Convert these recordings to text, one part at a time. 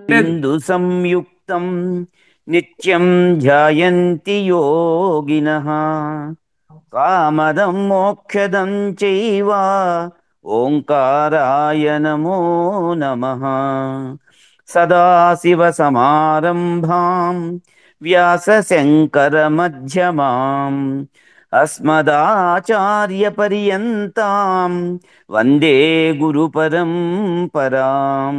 బిందు సంయుక్తం నిత్యం ధ్యాయంతి యోగినః కామదం మోక్షదం చైవ ఓంకారాయ నమో నమః. సదాశివసమారంభాం వ్యాసశంకరమధ్యమాం అస్మదాచార్యపర్యంతాం వందే గురుపరంపరాం.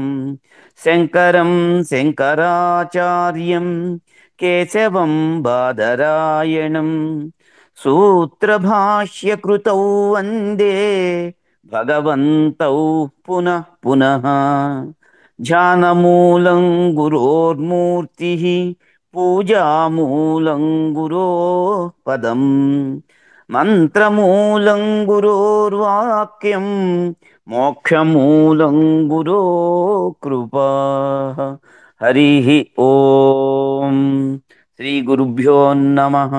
శంకరం శంకరాచార్యం కేశవం బాదరాయణం సూత్రభాష్యకృతౌ వందే భగవంతౌ పునః పునః. ధ్యానమూలం గురోర్మూర్తిః పూజామూలం గురోః పదం మంత్రమూలం గురోర్వాక్యం మోక్షమూలం గురో కృపా. హరి ఓం. శ్రీ గురుభ్యో నమః.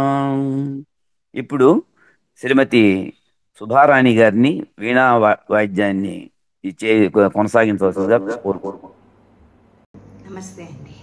ఇప్పుడు శ్రీమతి సుధారాణి గారిని వీణా వాయిద్యాన్ని ఇచ్చే కొనసాగించవలసిందిగా కోరుకుంటున్నాను. నమస్తే అండి.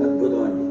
అద్భుతం అండి.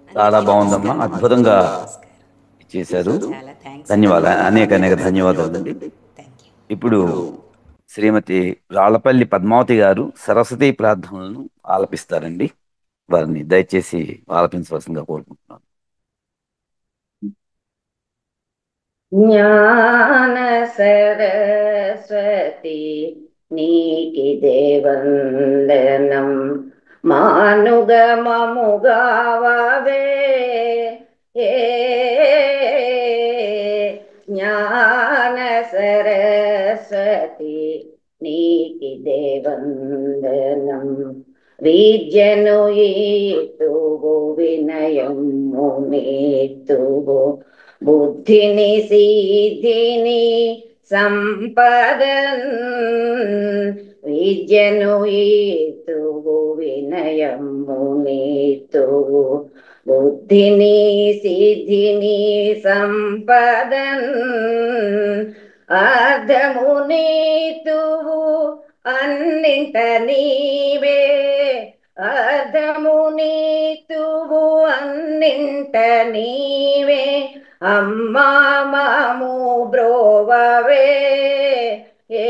చాలా బాగుందమ్మా, అద్భుతంగా చేశారు. చాలా థ్యాంక్స్. ధన్యవాదాలు, అనేక అనేక ధన్యవాదాలండి. Thank you. ఇప్పుడు శ్రీమతి రాళ్లపల్లి పద్మావతి గారు సరస్వతి ప్రార్థనలను ఆలపిస్తారండి. వారిని దయచేసి ఆలపించవలసిందిగా కోరుకుంటున్నాను. జ్ఞాన సరస్వతి నీకిదే వందనం, మానుగమముగావే ఏ జ్ఞాన సరస్వతి నీకిదే వందనం, విద్యను ఈతువు వినయము నేతువు, బుద్ధిని సిద్ధిని సంపదన్, విద్యను ఈతువు వినయము నేతువు, బుద్ధిని సిద్ధిని సంపదన్, అర్థము నీతువు అన్నింట నీవే, అర్థము నీతువు అన్నింట నీవే, అమ్మా మాము బ్రోవవే ఏ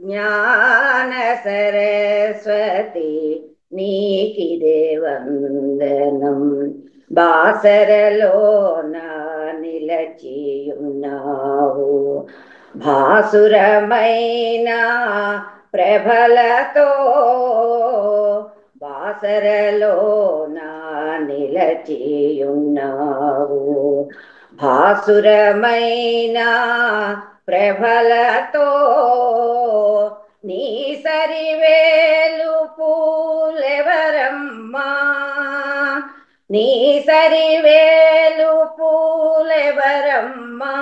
జ్ఞాన సరస్వతి నీకిదే వందనం, బాసరలోన నిలచియున్నావు, భాసురమైన ప్రభలతో బాసరలోన నిలచియున్నావు, భాసురమైన ప్రభలతో నీ సరివేలు పూలెవరమ్మా, నీ సరివేలు పూలెవరమ్మా,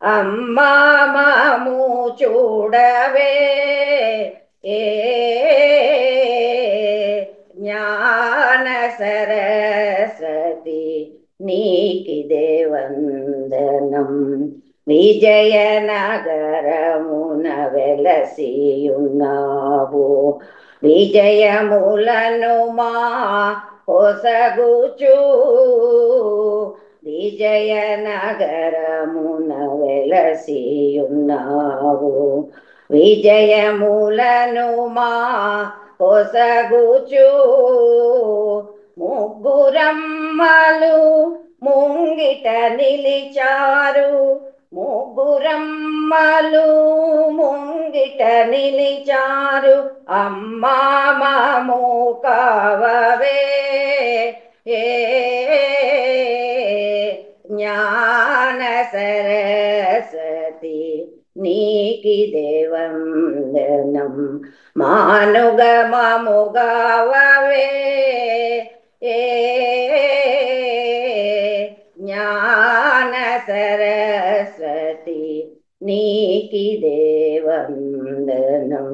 అమ్మా మాము చూడవే ఏ జ్ఞాన సరస్వతి నీకిదే వందనం, విజయనగరమున వెలసియున్నావు, విజయములను మా పొసగుచు, విజయనగరమున వెలసియున్నావు, విజయములను మా పొసగుచు, ముగ్గురమ్మలు ముంగిట నిలిచారు, ముగ్గురమ్మలు ముంగిట నిలిచారు, అమ్మా మాము కావవే ఏ జ్ఞాన సరస్వతి నీకిదే వందనం, మానుగమముగావవే ఏ జ్ఞాన సరస్వతి నీకిదే వందనం.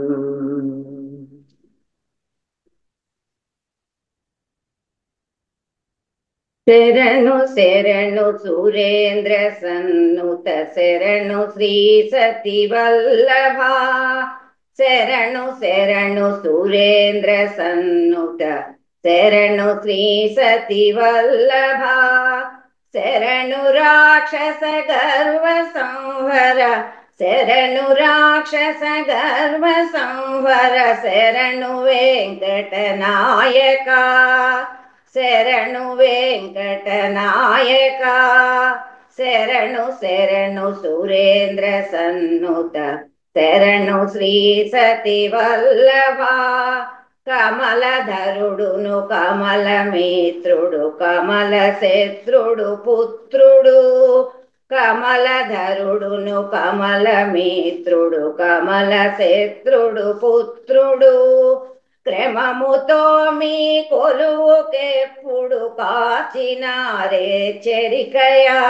శరణు శరణు సురేంద్ర సన్నుత, శరణు శ్రీ సతి వల్లభ, శరణు శరణు సురేంద్ర సన్నుత, శరణు శ్రీ సతి వల్లభ, శరణు రాక్షస గర్వ సంహర, శరణు రాక్షస గర్వ సంహర, శరణు వెంకట నాయక, శరణు వెంకటనాయక శరణు శరణు సురేంద్ర సన్నుత శరణు శ్రీ సతి వల్లభ కమలధరుడును కమలమిత్రుడు కమల శత్రుడు పుత్రుడు కమలధరుడును కమలమిత్రుడు కమల శత్రుడు పుత్రుడు క్రమముతో మీ కొలువుకెప్పుడు కాచినారే చెరికయా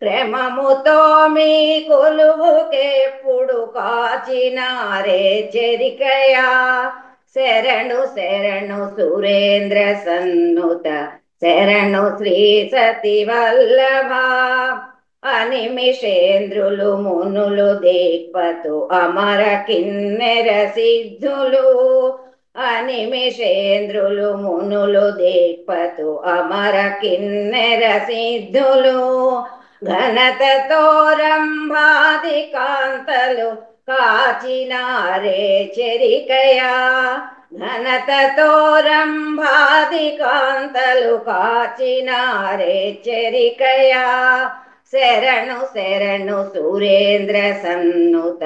క్రమముతో మీ కొలువుకెప్పుడు కాచినారే చెరికయా శరణు శరణు సురేంద్ర సన్నుత శరణు శ్రీ సతి వల్లభ అనిమిషేంద్రులు మునులు దిక్పతు అమర కిన్నెర సిద్ధులు అనిమిషేంద్రులు మునులు దిక్పతు అమర కిన్నెర సిద్ధులు ఘనతతో రంభాది కాంతలు కాచినారే చెరికయా ఘనతతో రంభాది కాంతలు కాచినారే చెరికయా శరణు శరణు సురేంద్ర సన్నుత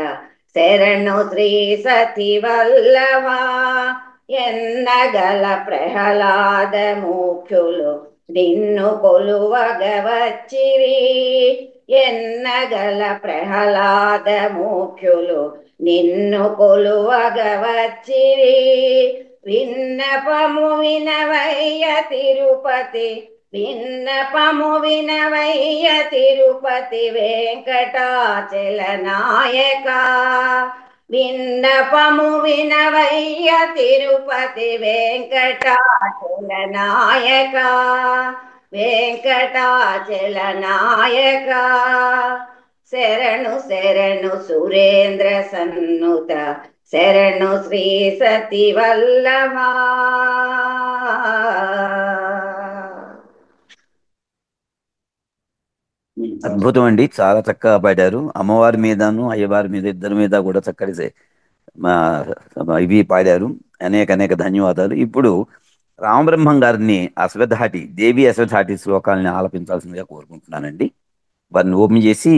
శరణు శ్రీ సతి వల్లభ ఎన్నగల ప్రహ్లాద ముఖ్యులు నిన్ను కొలువగవచ్చిరి ఎన్నగల ప్రహ్లాద ముఖ్యులు నిన్ను కొలువగవచ్చిరి విన్నపము వినవయ్య తిరుపతి విన్నపము వినవయ్య తిరుపతి వెంకటాచల నాయక విన్నపము వినవయ్య తిరుపతి వెంకటాచల నాయక వెంకటాచల నాయక శరణు శరణు సురేంద్ర సన్నుత శరణు శ్రీ సతి వల్లభ అద్భుతం అండి, చాలా చక్కగా పాడారు. అమ్మవారి మీదను అయ్యవారి మీద ఇద్దరి మీద కూడా చక్కటి ఇవి పాడారు. అనేక అనేక ధన్యవాదాలు. ఇప్పుడు రామబ్రహ్మం గారిని అశ్వధాటి దేవి అశ్వధాటి శ్లోకాలని ఆలపించాల్సిందిగా కోరుకుంటున్నానండి. వారిని ఓపెన్ చేసి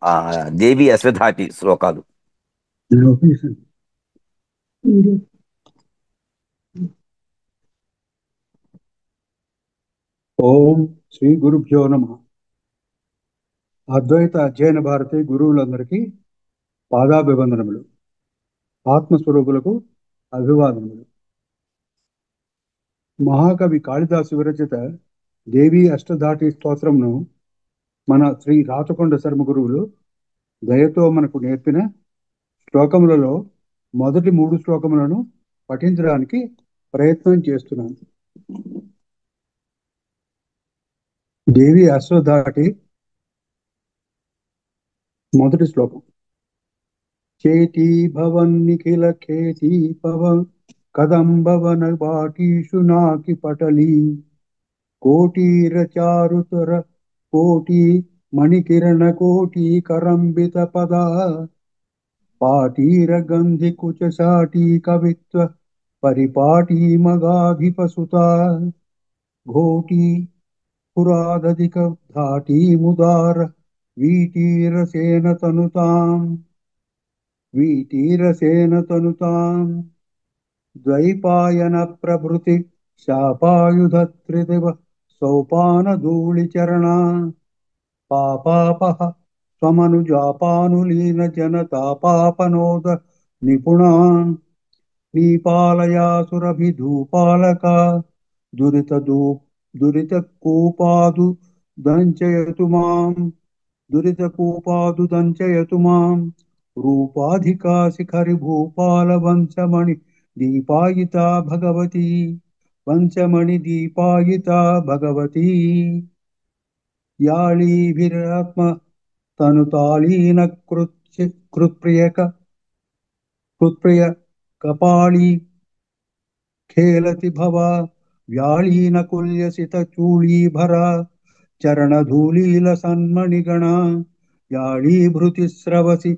ఆ దేవి అశ్వధాటి శ్లోకాలు. ఓం శ్రీ గురుభ్యో నమః. అద్వైత అధ్యయన భారతి గురువులందరికీ పాదాభివందనములు, ఆత్మస్వరూపులకు అభివాదనములు. మహాకవి కాళిదాసు విరచిత దేవి అష్టధాటి స్తోత్రంను మన శ్రీ రాచకొండ శర్మ గురువులు దయతో మనకు నేర్పిన శ్లోకములలో మొదటి 3 శ్లోకములను పఠించడానికి ప్రయత్నం చేస్తున్నాను. దేవి అశ్వధాటి మొదటి శ్లోకం. చేటీ భవన్ నిఖిల ఖేతీ పవన్ కదంబవన బాటీషు నాకి పటలీ కోటీర చారుతర కోటి మణికిరణ కోటి కరంబిత పద పాటీర గంధి కుచశాటీ కవిత్వ పరిపాటీ మగాధిపసుత ఘోటీ పురాదధిక ధాటీ ముదార వీటీరసేన తనుతాం ద్వైపాయన ప్రభృతి శాపాయుధ త్రిదివ సోపాన ధూళి చరణ పాపాపహ స్వమనుజాపానులీన జనతాపాపనోద నిపుణా నీపాలయాసురభిధూపాలక దురిత కూపాదు దంచయతు మాం రూపాధికా శిఖరి భూపాల వంశమణి దీపాయితా భగవతి వంశమణి దీపాయితా భగవతి యాళీభిరాత్మ తనుతాళీన కృత్ప్రియ కపాళీ ఖేలతి భవ వ్యాళీన కుల్యసిత చూళీభర చరణధూలీల సన్మణిగణ యాళీభృతి స్రవసి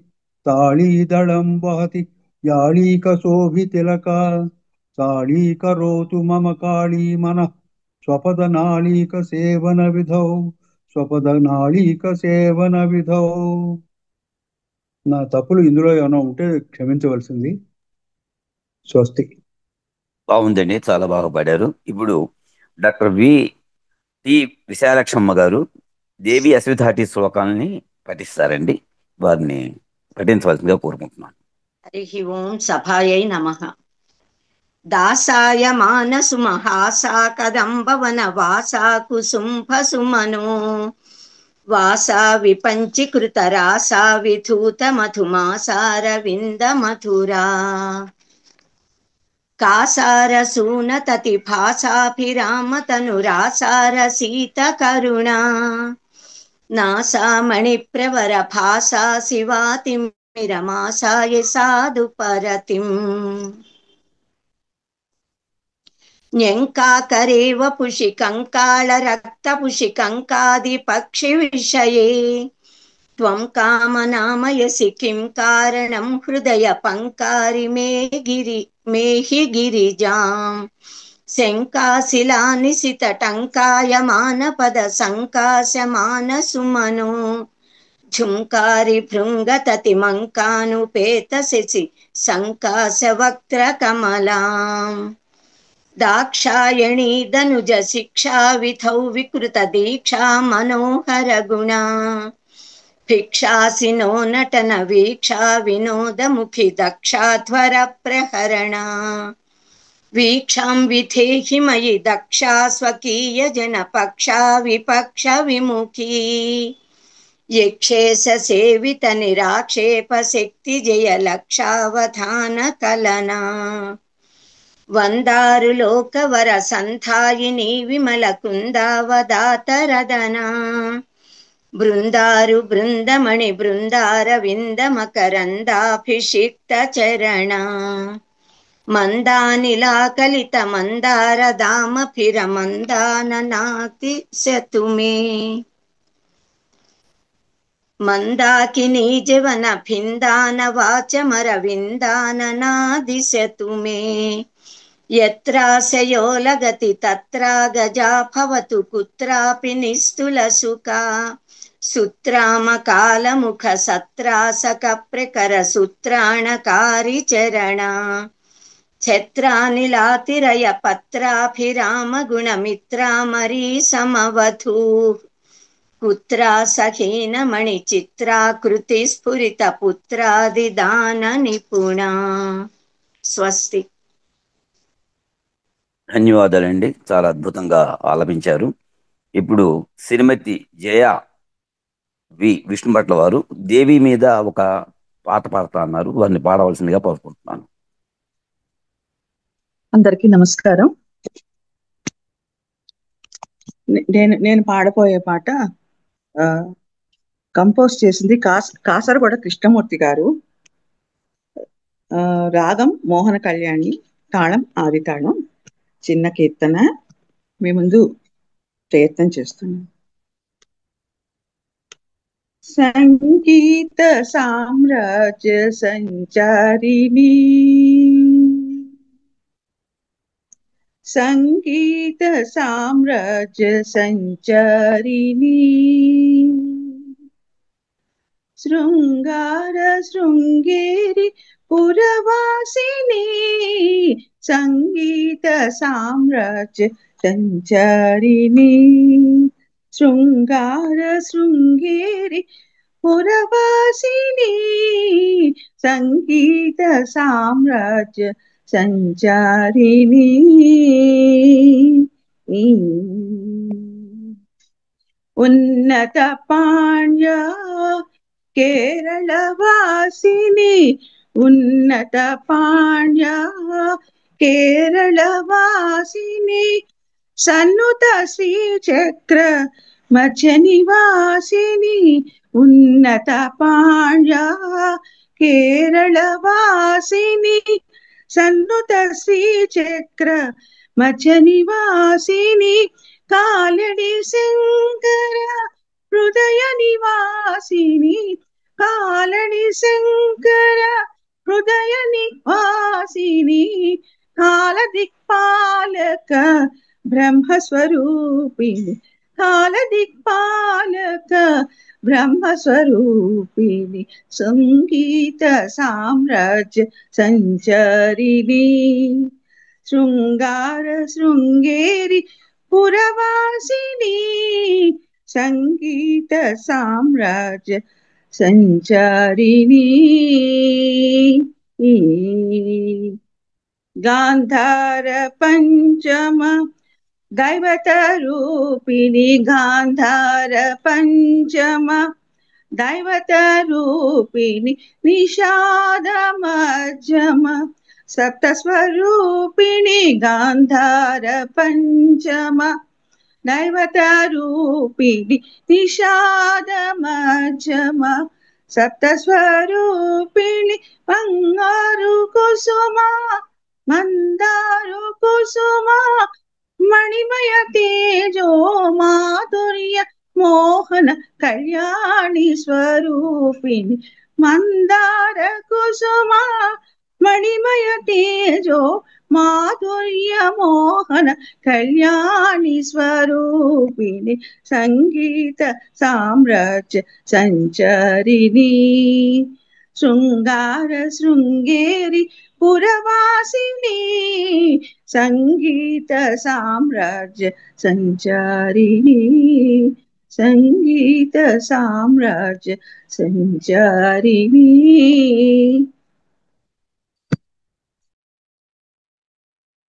తాళీదళం వహతి యాళీక శోభితిలక తాళీకరోతు మమ కాళీ మన స్వపదనాళీక సేవన విధౌ స్వపదనాళీక సేవన విధౌ. నా తప్పులు ఇందులో ఏమైనా ఉంటే క్షమించవలసింది. స్వస్తి. బాగుందండి, చాలా బాగా పాడారు. ఇప్పుడు డాక్టర్ టి విశాలక్షమ్మ గారు దేవి అశ్వతాటి శ్లోకాలని పఠిస్తారండి. వారిని పఠించవలసిందిగా కోరుకుంటున్నాను. హరి ఓం సభాయై నమః. దాసాయ మానసు మహాసా కదంబవన వాసా కుసుంభ సుమనో వాసా విపంచీకృత రాసా విధూత మధుమాసారవింద మధురా కాసార సూనతతి భాసాభిరామ తనురాసార సీత కరుణా నాసామణి ప్రవర భాసా శివాతిమిరమాసాయ సాధు పరతిం న్యంకాకరేవ పుషి కంకాళ రక్త పుషి కంకాది పక్షి విషయే త్వం కామనామయసి కిం కారణం హృదయ పంకారి మేహి గిరిజాం శంకాశిలానిశిత టంకాయమాన పద సంకాశమాన సుమనో ఝుంకారి భృంగతతి మంకానుపేత శశి సంకాశ వక్త్ర కమలాం దాక్షాయణీ ధనుజ శిక్షా విధౌ వికృత దీక్షా మనోహర గుణా భిక్షాసినో నటన వీక్షా వినోద ముఖి దక్షాధ్వర ప్రహరణ వీక్షాం విధేహి మయి దక్షా స్వకీయ జన పక్షా విపక్ష విముఖీ యక్షేశ సేవిత నిరాక్షేప శక్తి జయ లక్షావధాన కలనా వందారు లోకవర సంధాయిని విమల కుందావదాతరదనా బృందారు బృందమణి బృందార వింద మకరందాభిషిక్త చరణ మందానిలాకలిత మందార దామ ఫిర మందాననాతి శతుమే మందాకినీ జవన భిందాన వాచమర విందాననాదిశతు మే యత్రాశయో లగతి తత్రా గజా భవతు కుత్రాపి నిస్తుల సుఖా సుత్రామకాలముఖ సత్రాసక ప్రకర సూత్రాణకారి చరణ ఛత్రానిలాతిరయ పత్రాభిరామ గుణమిత్రామరీ సమవధూ పుత్రా సహీన మణి చిత్రాకృతి స్ఫురిత పుత్రాదిదాన నిపుణా. స్వస్తి. ధన్యవాదాలండి, చాలా అద్భుతంగా ఆలపించారు. ఇప్పుడు శ్రీమతి జయ విష్ణుభట్ల వారు దేవి మీద ఒక పాట పాడతా అన్నారు. వారిని పాడవలసిందిగా కోరుకుంటున్నాను. అందరికీ నమస్కారం. నేను పాడబోయే పాట కంపోజ్ చేసింది కాసరగొడ కృష్ణమూర్తి గారు. రాగం మోహన కళ్యాణి, తాళం ఆది తాళం. చిన్న కీర్తన మీ ముందు ప్రయత్నం చేస్తున్నాను. సంగీత సామ్రాజ్య సంచారిణి సంగీత సామ్రాజ్య సంచారిణి శృంగార శృంగేరి పురవాసిని సంగీత సామ్రాజ్య సంచారిణి శృంగార శృంగేరి పురవాసిని సంగీత సామ్రాజ్య సంచారిణి ఉన్నత పాండ్య కేరళ వాసిని ఉన్నత పాండ్య కేరళ వాసిని సన్నుత శ్రీచక్ర మధ్య నివాసిని ఉన్నత పాండ్య కేరళ వాసిని సన్నుత శ్రీచక్ర మధ్య నివాసిని కాలడి శంకర హృదయ నివాసిని కాలడి శంకర హృదయ నివాసిని కాల దిక్పాలక బ్రహ్మస్వరూపిణి కాలదిక్పాలక బ్రహ్మస్వరూపిణి సంగీత సామ్రాజ్య సంచరిణి శృంగార శృంగేరి పురవాసిని సంగీత సామ్రాజ్య సంచారిణి గాంధార పంచమ దైవత రూపిణి గాంధార పంచమ దైవత రూపిణి నిషాద మధ్యమ సప్తస్వరూపిణి గాంధార పంచమ దైవత రూపిణి నిషాద మధ్యమ సప్తస్వరూపిణి బంగారు కుసుమ మందారు కుసుమ మణిమయ తేజో మాధుర్య మోహన కళ్యాణి స్వరూపిణి మందార కుసుమ మణిమయ తేజో మాధుర్య మోహన కళ్యాణి స్వరూపిణి సంగీత సామ్రాజ్య సంచరిణి శృంగార శృంగేరి పురవాసిని సంగీత సామ్రాజ్య సంచారిణి సంగీత సామ్రాజ్య సంచారిణి.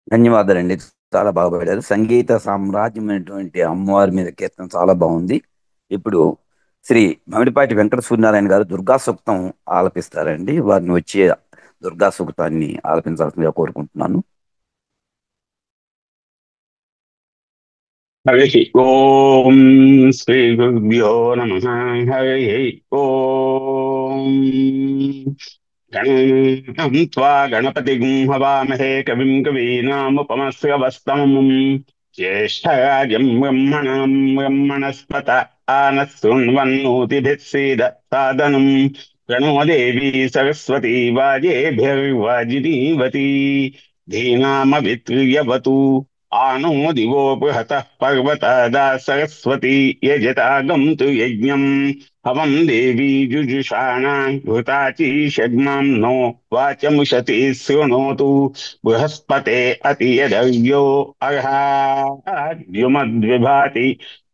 ధన్యవాదాలండి, చాలా బాగా పాడారు. సంగీత సామ్రాజ్యం అనేటువంటి అమ్మవారి మీద కీర్తన చాలా బాగుంది. ఇప్పుడు శ్రీ మమిడిపాటి వెంకట సూర్యనారాయణ గారు దుర్గా సూక్తం ఆలపిస్తారండి. వారిని వచ్చే దుర్గా సూక్తాన్ని ఆలపించాల్సిందిగా కోరుకుంటున్నాను. హరి ఓం శ్రీ గురుభ్యో నమః. హరి ఓం గణం త్వా గణపతిం హవామహే కవిం కవీనాముపమస్రవస్తమం జ్యేష్ఠరాజం బ్రహ్మణాం బ్రహ్మణస్పత ఆనశృణ్వన్నోతిభిः సీద సాదనం ప్రణో దేవీ సరస్వతీ వాజేభిర్వాజినీవతి ధీనామవిత్రియవతు ఆనో దివో బృహతః పర్వతాదా సరస్వతీ యజతాగం తు యజ్ఞం హవం దేవీ జుజుషాణా ఘృతాచీ షడ్మాం నో వాచముషతి శృణోతు బృహస్పతే అతియదర్యో అర్హాద్యుమద్విభాతి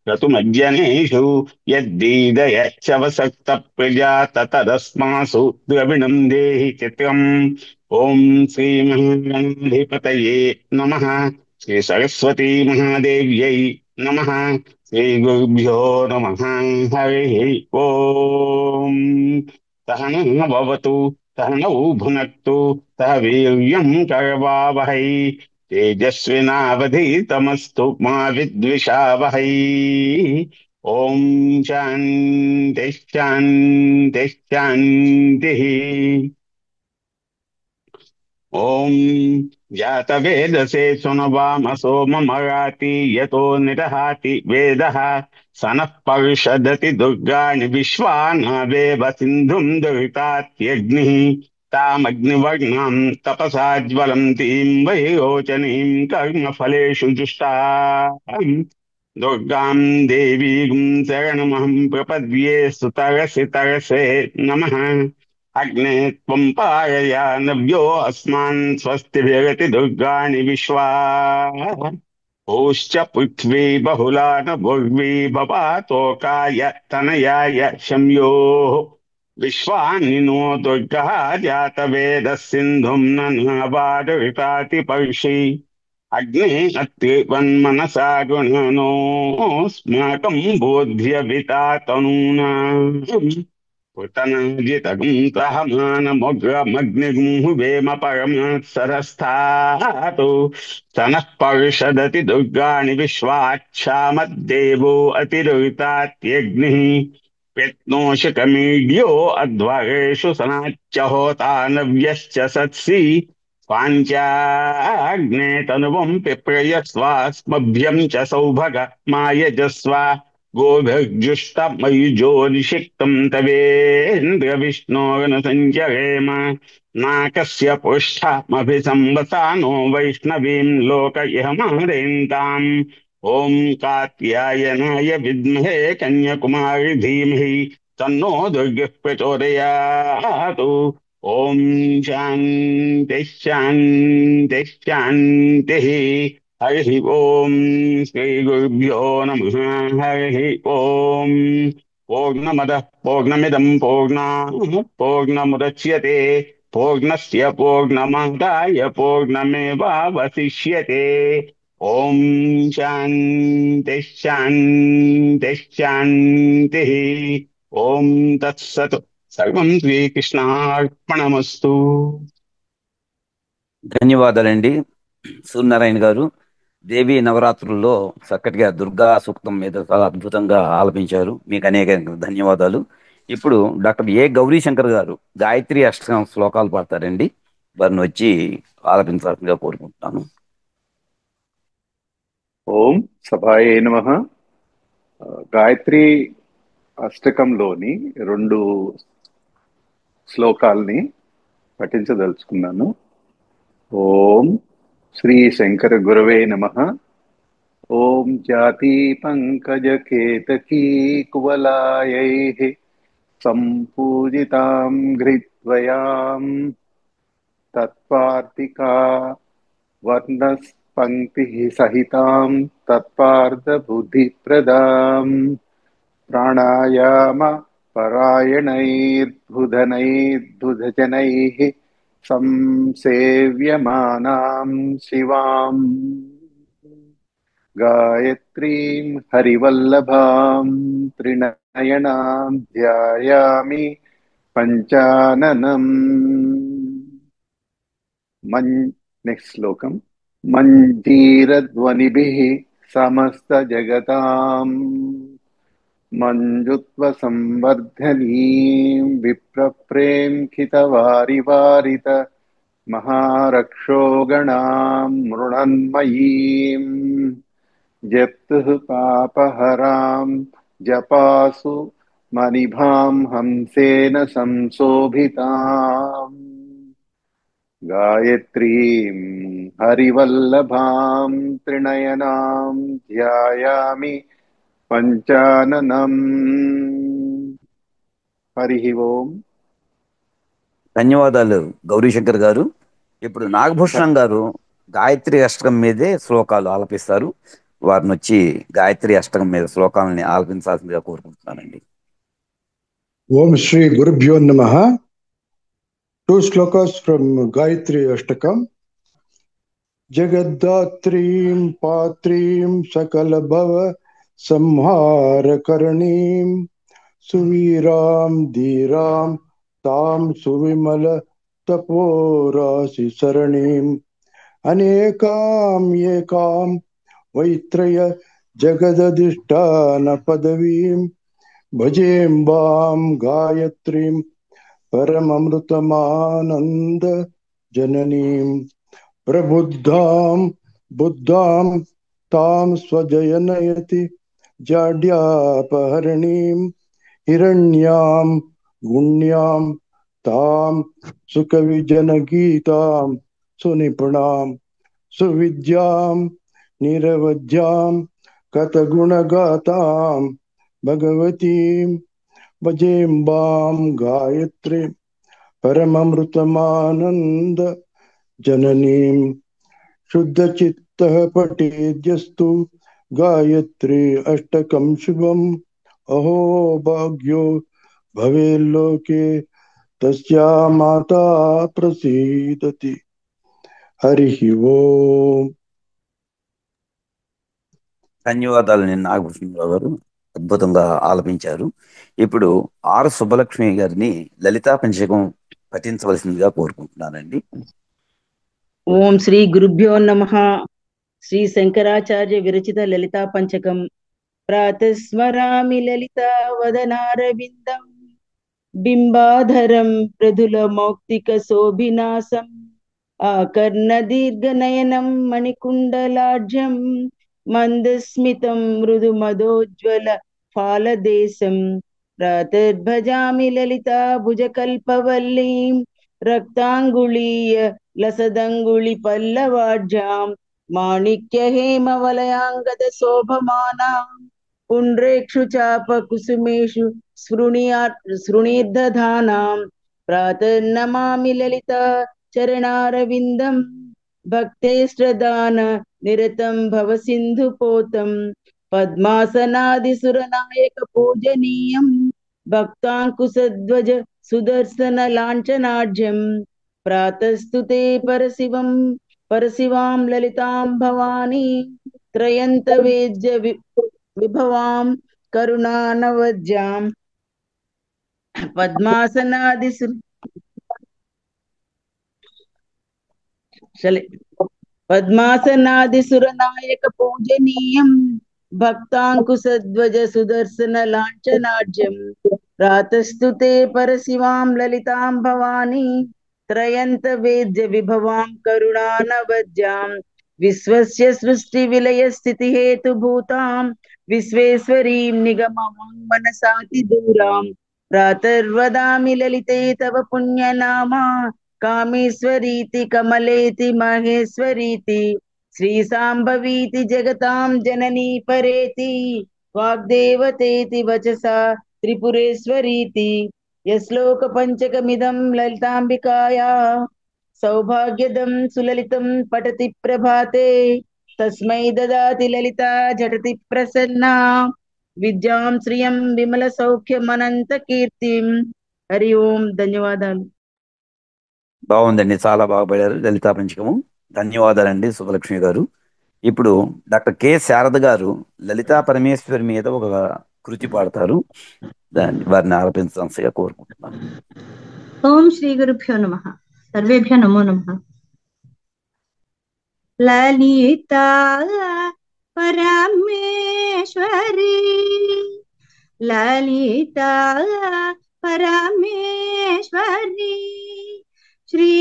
క్రతుమజ్జనేషు యద్దీదయచ్చవసక్త ప్రజా తతదస్మాసు ద్రవిణం దేహి చిత్రం. ఓం శ్రీ మహాగణాధిపతయే నమః. శ్రీ సరస్వతీ మహాదేవ్యై నమః. శ్రీ గురుభ్యో నమః. హరి ఓం సహనా భవతు సహనౌ భునక్తు సహ వీర్యం కరవావహై తేజస్వినావధీతమస్తు మా విద్విషావహై. ఓం శాంతి శాంతి శాంతి. ఓం జాతవేదసే సునవామ సోమమరాతి యతో నిరహాతి వేదః సనః పర్షదతి దుర్గాణి విశ్వానావేవ సింధుం దురితాత్యగ్నిః తామగ్నివర్ణాం తపసా జ్వలంతీం వైరోచనీం కర్మఫలేషు జుష్టాం దుర్గాం దేవీం శరణమహం ప్రపద్యే సుతరసి తరసే నమః. అగ్నే త్వం పారయానవ్యో అస్మాన్ స్వస్తిభిరతి దుర్గాణి విశ్వా ఓశ్చ పృథ్వీ బహుళాన భుర్వీ భవాతోకాయ తనయాయ శమ్యోః విశ్వానినో దుర్గః జాతవేదः సింధుం ననావాదరితాతి పర్షి అగ్నే అత్రివన్మనసా గుణనోస్మాకం బోధ్య వితాతనూనా పుతనాజితగం సహమానమగ్రమగ్నిగుంహువేమ పరమత్సరస్థాతు సనః పర్షదతి దుర్గాణి విశ్వాక్షామద్దేవో అతిరుతాత్యగ్నిః ప్రత్నోషకమీడ్యో అధ్వరేషు సనాచ్చ హోతానవ్యశ్చ సత్సి స్వాంచాగ్నే తనువం పిప్రయస్వాస్మభ్యం చ సౌభగ మాయజస్వ गोभिर्जुष्टमयुजोनिषिक्तं तवेन्द्रविष्णोरनुसञ्चरेम नाकस्य पुष्ठमभिसंवसानो वैष्णवीं लोक इह महरेन्ताम् ॐ कात्यायनाय विद्महे कन्याकुमारी धीमहि तन्नो दुर्गः प्रचोदयात्। ॐ शान्तिः शान्तिः शान्तिः। हरिः ॐ श्रीगुरुभ्यो नमः। हरिः ॐ पूर्णमदः पूर्णमिदं पूर्णात् पूर्णमुदच्यते पूर्णस्य पूर्णमादाय पूर्णमेवावशिष्यते। ॐ शान्तिः शान्तिः शान्तिः। ॐ तत्सत्। సర్వం శ్రీకృష్ణార్పణమస్తు. ధన్యవాదాలండి సూర్యనారాయణ గారు. దేవి నవరాత్రుల్లో చక్కటిగా దుర్గా సూక్తం మీద చాలా అద్భుతంగా ఆలపించారు. మీకు అనేక ధన్యవాదాలు. ఇప్పుడు డాక్టర్ ఏ గౌరీశంకర్ గారు గాయత్రి అష్టకం శ్లోకాలు పాడతారండి. వారిని వచ్చి ఆలపించాల్సిందిగా కోరుకుంటున్నాను. ఓం సభాయే నమః. గాయత్రి అష్టకంలోని 2 శ్లోకాల్ని పఠించదలుచుకున్నాను. ఓం శ్రీ శంకర గురవే నమః. ఓం జాతి పంకజ కేతకీ కువలాయైః సంపూజితాం ఘ్రిద్వయాం తత్వార్తికా వర్ణస్పంక్తి సహితాం తత్పార్థ బుద్ధిప్రదాం ప్రాణాయామ పరాయణైర్బుధనైర్బుధజనైః సంసేవ్యమానాం శివాం గాయత్రీం హరివల్లభాం త్రినయనాం ధ్యాయామి పంచాననం. నెక్స్ట్ శ్లోకం. మంజీరధ్వనిభిః సమస్త జగతాం మంజుత్వ సంవర్ధనీం విప్రప్రేంఖితవారివారిత మహారక్షోగణాం మృణన్మయీం జప్తుః పాపహరాం జపాసు మణిభాం హంసేన సంశోభితాం గాయత్రీం హరివల్లభాం త్రినయనాం ధ్యాయామి పంచాననం. హరి ఓం. ధన్యవాదాలు గౌరీశంకర్ గారు. ఇప్పుడు నాగభూషణం గారు గాయత్రి అష్టకం మీదే శ్లోకాలు ఆలపిస్తారు. వారిని వచ్చి గాయత్రి అష్టకం మీద శ్లోకాలని ఆలపించాల్సిందిగా కోరుకుంటున్నానండి. ఓం శ్రీ గురుభ్యో నమః. 2 slokas from Gayatri Ashtakam. Jagaddatrim patrim sakala bhava samhara karanим suviram dhiram tam suvimala taporasi saranim anekam ekam vaitraya jagadadishtana padavim bhajembam gayatrim परममृतमानंद जननीं प्रबुद्धां बुद्धां तां स्वजयनयति जाड्यापहरणीं हिरण्यां गुण्यां तां सुकविजनगीतां सुनिपुणां सुविद्यां निरवध्यां कतगुणगातां भगवतीं भजेम्बां गायत्री परममृतमानंद जननीं शुद्धचित्तः पठेद्यस्तु गायत्री अष्टकं शुभम् अहो भाग्यो भवेल्लोके तस्या माता प्रसीदति. हरि ओम. ధన్యవాదాలు నాగభూషణరావు గారు, అద్భుతంగా ఆలపించారు. ఇప్పుడు ఆర్ సుబ్బలక్ష్మి గారిని లలితా పంచకం పఠించవలసిందిగా కోరుకుంటున్నానండి. ఓం శ్రీ గురుభ్యో నమః. శ్రీ శంకరాచార్య విరచిత లలితా పంచకం. ప్రాతస్మరామి లలితా వదనారవిందం బింబాధరం మృదుల మౌక్తిక శోభినాసం ఆకర్ణ దీర్ఘనయనం మణికుండలాఢ్యం మందస్మితం మృదు మదోజ్వల फालदेशं प्रातर्भजामि ललिता भुजकल्पवल्लीं रक्ताङ्गुलीय लसदङ्गुलिपल्लवाढ्यां माणिक्यहेमवलयाङ्गद शोभमानां पुण्ड्रेक्षु चापकुसुमेषु स्फुणीर्दधानां प्रातर्नमामि ललिता चरणारविन्दं भक्तेष्टदान निरतं भवसिन्धुपोतं पद्मासनादिसुरनायक पूजनीयं भक्ताङ्कुशध्वज सुदर्शन लाञ्छनाढ्यं प्रातस्तुते परशिवां ललितां भवानी त्रयन्तवेद्य विभवां करुणानवद्यां पद्मासनादिसुरनायक पूजनीयं भक्ताङ्कुशध्वज सुदर्शन लाञ्छनाढ्यं प्रातस्तुते परशिवां ललितां भवानी त्रयन्तवेद्य विभवां करुणानवद्यां विश्वस्य सृष्टिविलय स्थितिहेतुभूतां विश्वेश्वरीं निगमवां मनसातिदूरां प्रातर्वदामि ललिते तव पुण्यनामा कामेश्वरीति कमलेति महेश्वरीति श्रीसाम्भवीति जगतां जननी परेति वाग्देवतेति वचसा त्रिपुरेश्वरीति यश्लोक पंचकमिदं ललिताम्बिकाया सौभाग्यदं सुललितं पठति प्रभाते तस्मै ददाति ललिता झटति प्रसन्ना विद्यां श्रियं विमल सौख्यमనంత కీర్తిం. హరి ఓం. ధన్యవాదాలు. బాగుందండి, చాలా బాగా పాడారు లలితా పంచకము. ధన్యవాదాలండి సుబ్బలక్ష్మి గారు. ఇప్పుడు డాక్టర్ కె శారద గారు లలితా పరమేశ్వరి మీద ఒక కృతి పాడతారు. వారిని ఆలపించాల్సిగా కోరుకుంటున్నాను. ఓం శ్రీ గురుభ్యో నమః. సర్వేభ్యో నమో నమః. లలితా పరమేశ్వరి లలితా పరమేశ్వరి శ్రీ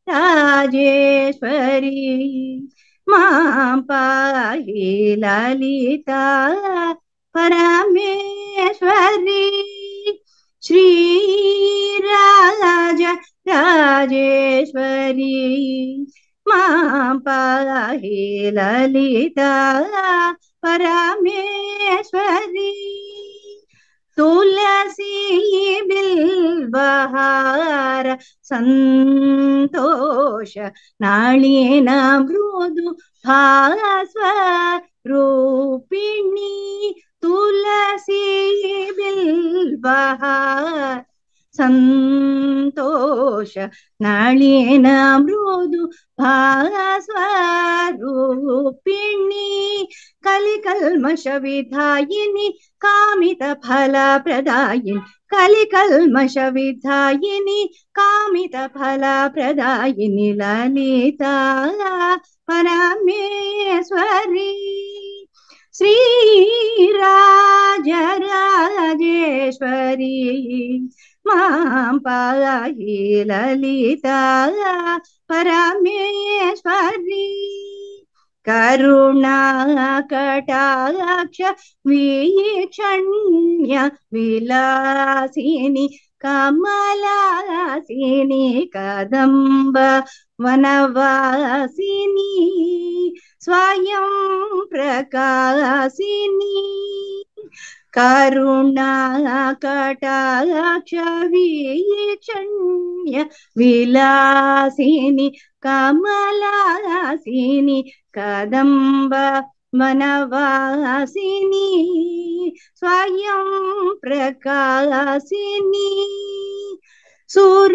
రాజేశ్వరి మాం పాహి లలితా పరమేశ్వరి శ్రీ రాజేశ్వరి మాం పాహి లలితా పరమేశ్వరి तुलसी बिल्वहार संतोष नालिन मृदु भास्व रूपिणी तुलसी बिल्वहार संतोष नालिन मृदु भास्व रूपिणी कलिकल्मष विधायिनी कामित फल प्रदायिनी कलिकल्मष विधायिनी कामित फल प्रदायिनी ललिता परमेश्वरी श्री राजराजेश्वरी मां पाहि ललिता परमेश्वरी करुणा कटाक्ष वीक्षण्य विलासिनी कमलासिनी कदम्ब वनवासिनी स्वयं प्रकाशिनी करुणा कटाक्ष वीक्षण्य विलासिनी कमलासिनी कदम्ब वनवासिनी स्वयं प्रकाशिनी सुरभूसुरादि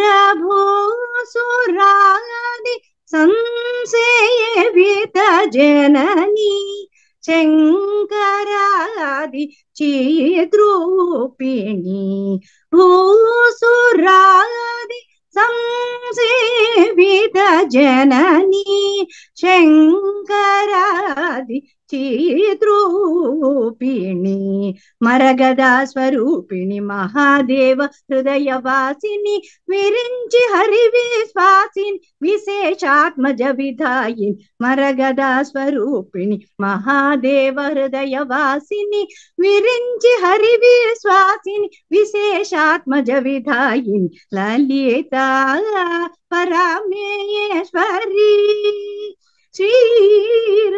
संसेवित जननी शंकरादि चिद्रूपिणी भूसुरादि संसेवित जननी शंकरादि ఆది చిద్రూపిణి మరగదా స్వరూపిణి మహాదేవ హృదయవాసిని విరించి హరి విశ్వాసిని విశేషాత్మజ విధాయిని మరగదా స్వరూపిణి మహాదేవ హృదయవాసిని విరించి హరి విశ్వాసిని విశేషాత్మజ విధాయిని లలిత పరమేశ్వరి శ్రీరాజరాజేశ్వరి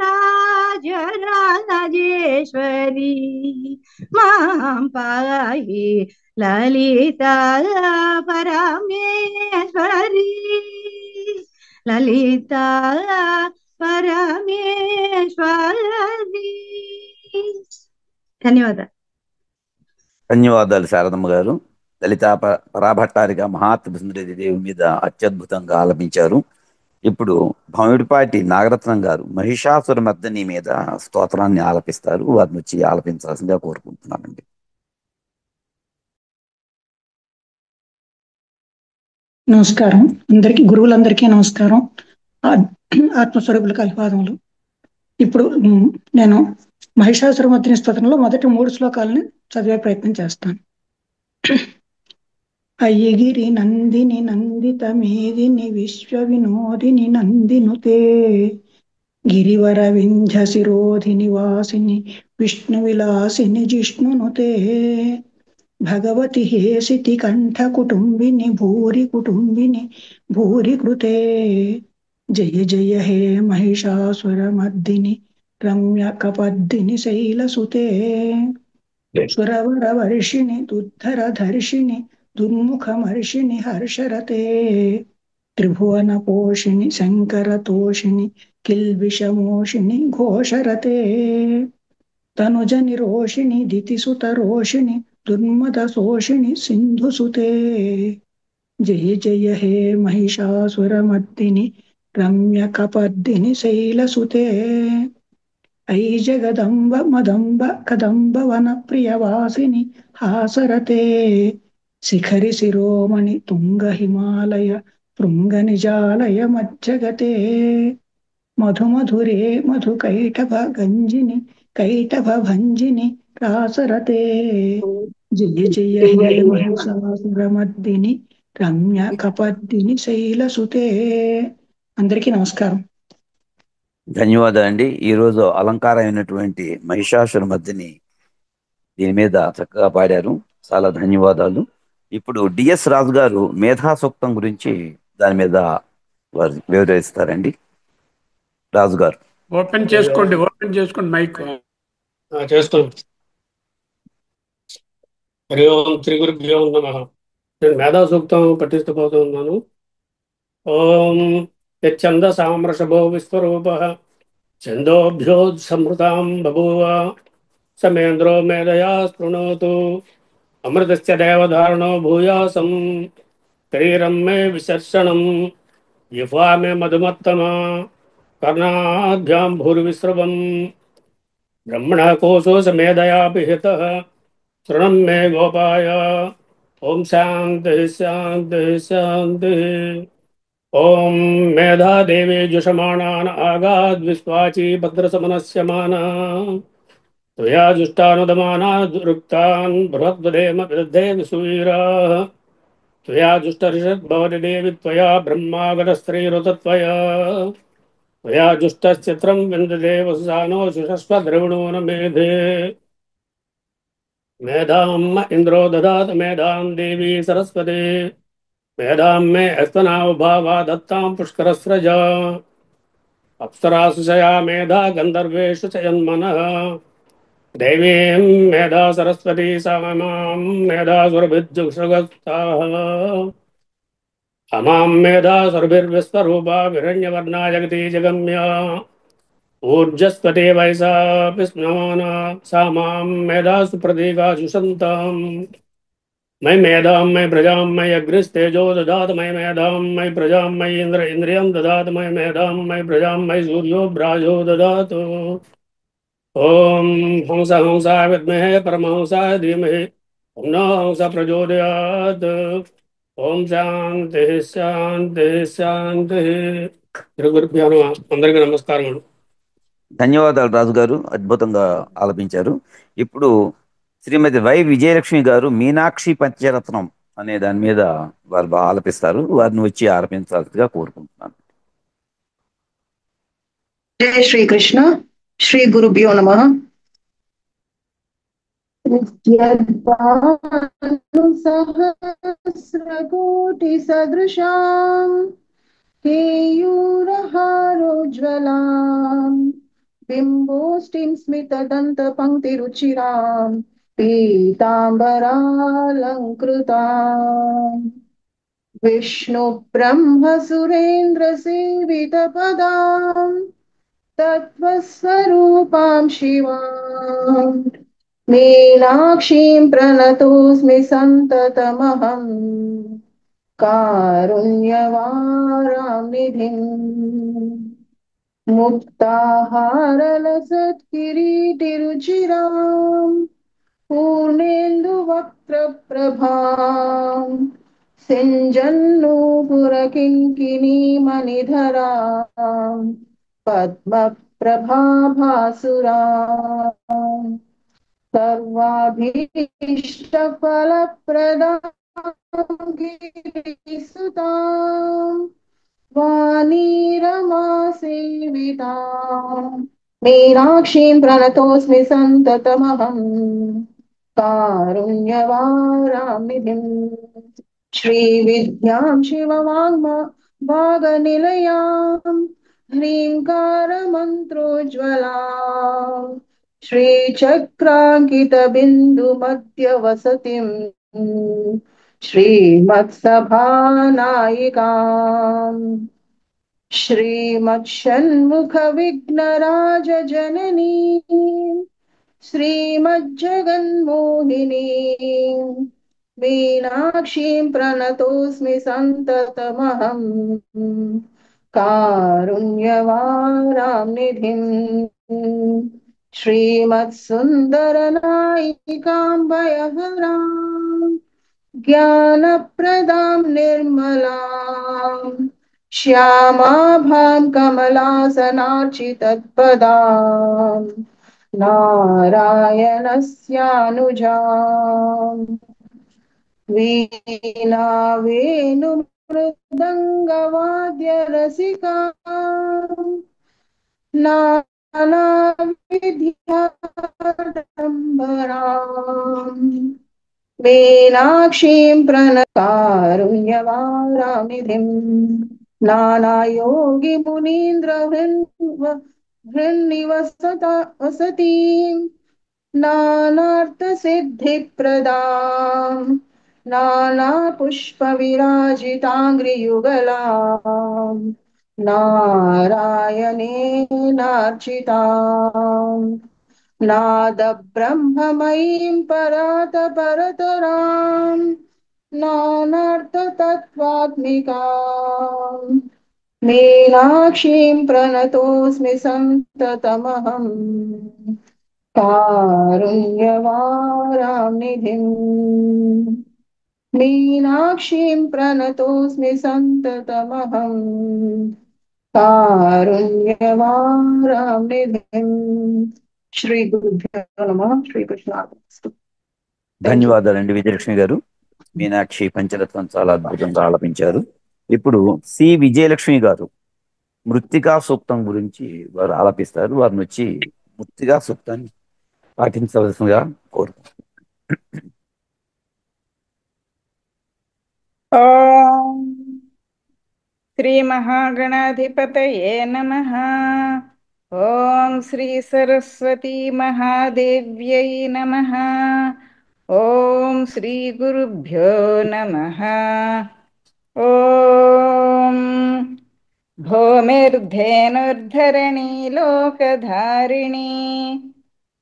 మాం పాహి లలిత పరమేశ్వరి లలిత పరమేశ్వరి. ధన్యవాదాలు. ధన్యవాదాలు శారదమ్మ గారు. లలితా పరాభట్టారిగా మహాత్మ సుందరీదేవి మీద అత్యద్భుతంగా ఆలపించారు. ఇప్పుడు భమిడిపాటి నాగరత్నం గారు మహిషాసుర మర్దిని మీద స్తోత్రాన్ని ఆలపిస్తారు. వారిని వచ్చి ఆలపించాల్సిందిగా కోరుకుంటున్నానండి. నమస్కారం అందరికి, గురువులందరికీ నమస్కారం. ఆత్మస్వరూపులకు అభివాదములు. ఇప్పుడు నేను మహిషాసుర మర్దిని స్తోత్రంలో మొదటి 3 శ్లోకాలని చదివే ప్రయత్నం చేస్తాను. అయ్యగిరి నందిని నందిత మేదిని విశ్వ వినోదిని నందినుతే గిరివర వింధ్య శిరోధిని వాసిని విష్ణు విలాసిని జిష్ణునుతే భగవతి హేసితి కంఠ కుటుంబిని భూరి కుటుంబిని భూరి కృతే జయ జయ హే మహిషాసుర మర్దిని రమ్య కపద్దిని శైలసుతే సురవర వర్షిణి దుద్ధర ధర్షిణి దుర్ముఖమర్షిణి హర్షరతే త్రిభువన పోషిణి శంకర తోషిణి కిల్బిషమోషిణి ఘోషరతే తనుజ నిరోషిణి దితిసుత రోషిణి దుర్మద శోషిణి సింధుసుతే జయ జయ హే మహిషాసుర మర్దిని రమ్య కపర్దిని శైలసుతే ఐ జగదంబ మదంబ కదంబ వన ప్రియవాసిని హాసరతే శిఖరి శిరోమణి తుంగ హిమాలయ శృంగ నిజాలయ మజ్జగతే మధుమధురే మధు కైటభ గంజిని కైటభ భంజిని రాసరతే జయ జయ హే మహిషాసుర మర్దిని రమ్య కపర్దిని శైలసుతే. అందరికీ నమస్కారం. ధన్యవాదాలండి. ఈరోజు అలంకారమైనటువంటి మహిషాసుర మర్దిని దీని మీద చక్కగా పాడారు. చాలా ధన్యవాదాలు. ఇప్పుడు డిఎస్ రాజు గారు మేధా సూక్తం గురించి దాని మీద వారు వివరిస్తారండి. రాజు గారు ఓపెన్ చేసుకోండి మైక్ చేస్తాం. హరి ఓం శ్రీ గురుభ్యో నమః. నేను మేధా సూక్తం పఠిస్తూ ఉన్నాను. ఓం యచ్ఛంద సామృషభో విశ్వరూపః ఛందోభ్యోత్సమృతాం బభూవ సమేంద్రో మేధయా శృణోతు అమృతస్య దేవధారణో భూయాసం శరీరం మే విశర్షణం జిహ్వా మే మధుమత్తమా కర్ణాభ్యాం భూర్విశ్రవం బ్రహ్మణ కోశో సమేధయా పిహితః శృణం మే గోపాయ. ఓం శాంతి శాంతి శాంతి. ఓం మేధా దేవీ జుషమాణాన్ ఆగాద్ విశ్వాచి భద్రసమనస్యమానా త్వయా జుష్టానుదమానా దురుక్తాన్ బృహద్వదేమ విదద్ధే విసూయిరాః త్వయా జుష్టరిషద్భవతి దేవి త్వయా బ్రహ్మాగతస్త్రీరుతత్వయా త్వయా జుష్టశ్చిత్రం విందదే వసుసానో శుషస్వ ద్రవిణో న మేధే మేధాం ఇంద్రో దదాత మేధాం దేవీ సరస్వతి మేధాం మే అస్తనావభావా దత్తాం పుష్కరస్రజా అప్సరాసు శయా మేధా గంధర్వేషు చయన్మనః దైవీం మేధా సరస్వతీ సామాం మేధా సురభిర్జుషుగస్తాః అమాం మేధా సురభిర్విశ్వరూపా విరణ్యవర్ణా జగతి జగమ్య ఊర్జస్వతే వయసా పిస్నమానా సా మాం మేధా సుప్రతీకాశు సంతాం మై మేధాం మై ప్రజాం మై అగ్నిస్తేజో దదాత మై మేధాం మై ప్రజాం మై ఇంద్రియం దదాత మై మేధాం మై ప్రజాం మై సూర్యో భ్రాజో దదాతు. ఓం హంస హంసాయ విద్మహే పరమహంసాయ ధీమహి తన్నో హంస ప్రచోదయాత్. ఓం శాంతి శాంతి శాంతి. గురుభ్యో నమః. అందరికీ నమస్కారములు. ధన్యవాదాలు రాజు గారు, అద్భుతంగా ఆలపించారు. ఇప్పుడు శ్రీమతి వై విజయలక్ష్మి గారు మీనాక్షి పంచరత్నం అనే దాని మీద వారు బాగా ఆలపిస్తారు. వారిని వచ్చి ఆలపించాల్సిగా కోరుకుంటున్నాను. జై శ్రీకృష్ణ. శ్రీ గురుభ్యో నమః. సహస్రకోటి సదృశాం కేయూరహారోజ్వలాం బింబోష్టిం స్మితదంత పంక్తిరుచిరాం పీతాంబరాలంకృతాం విష్ణు బ్రహ్మ సురేంద్ర సేవిత పదాం తత్వస్వరూపాం శివాం మీనాక్షీం ప్రణతోస్మి సంతతమహం కారుణ్యవారాం నిధిం ముక్తాహారలసత్కిరీటిరుచిరాం పూర్ణేందువక్త్రప్రభాం సింజన్నూపురకింకిణీమణిధరాం పద్మప్రభాభాసురాం సర్వాభీష్టఫలప్రదాం గిరిసుతాం వాణీరమాసేవితాం మీనాక్షీం ప్రణతోస్మి సంతతమహం కారుణ్యవారాం నిధిం శ్రీవిద్యాం శివవాగ్భాగనిలయాం హ్రీంకారమంత్రోజ్వలాం శ్రీచక్రాంకితబిందుమధ్యవసతిం శ్రీమత్సభానాయికాం శ్రీమత్షణ్ముఖవిఘ్నరాజజననీం శ్రీమజ్జగన్మోహినీం మీనాక్షీం ప్రణతోస్మి సంతతమహం కారుణ్యవారాం నిధిం శ్రీమత్సుందరనాయికాం భయహరాం జ్ఞానప్రదాం నిర్మలాం శ్యామాభాం కమలాసనార్చితత్పదాం నారాయణస్యానుజాం వీణా వేణు మృదంగవాద్యరసికాం నానావిద్యాడంబరాం మీనాక్షీం ప్రణకారుణ్యవారాం నిధిం నానాయోగి మునీంద్ర వసతీం నానార్థసిద్ధిప్రదాం నానాపుష్పవిరాజితాంగ్రియుగలాం నారాయణేనార్చితాం నాదబ్రహ్మమయీం పరాతపరతరాం నానార్థతత్వాత్మికాం మీనాక్షీం ప్రణతోస్మి సంతతమహం కారుణ్యవారాం నిధిం మీనాక్షీం ప్రణతోస్మి సంతతమహం కారుణ్యవారాం నిధిం శ్రీ గురుభ్యో నమః. శ్రీకృష్ణార్పణమస్తు. ధన్యవాదాలండి విజయలక్ష్మి గారు. మీనాక్షి పంచరత్నం చాలా అద్భుతంగా ఆలపించారు. ఇప్పుడు సి విజయలక్ష్మి గారు మృత్తికా సూక్తం గురించి వారు ఆలపిస్తారు. వారిని వచ్చి మృత్తికా సూక్తాన్ని పాటించవలసిందిగా కోరుకుంటున్నాను. ఓం శ్రీ మహాగణాధిపతయే నమః. ఓం శ్రీ సరస్వతీ మహాదేవ్యై నమః. ఓం శ్రీ గురుభ్యో నమః. ఓం భూమిర్ధేనుర్ధరణీ లోకధారిణీ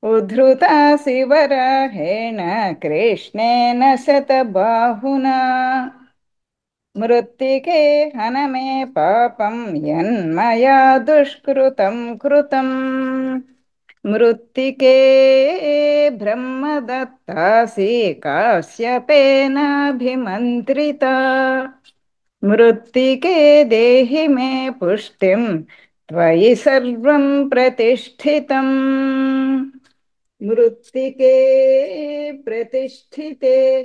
ఉద్ధృతా శివరాహేణ కృష్ణేన శతబాహునా మృత్తికే హనమే పాపం యన్మయా దుష్కృతం కృతం మృత్తికే బ్రహ్మదత్తాసి కాశ్యపేనాభిమంత్రితా మృత్తికే దేహి మే పుష్టిం त्वयि सर्वं प्रतिष्ठितम् मृत्तिके प्रतिष्ठिते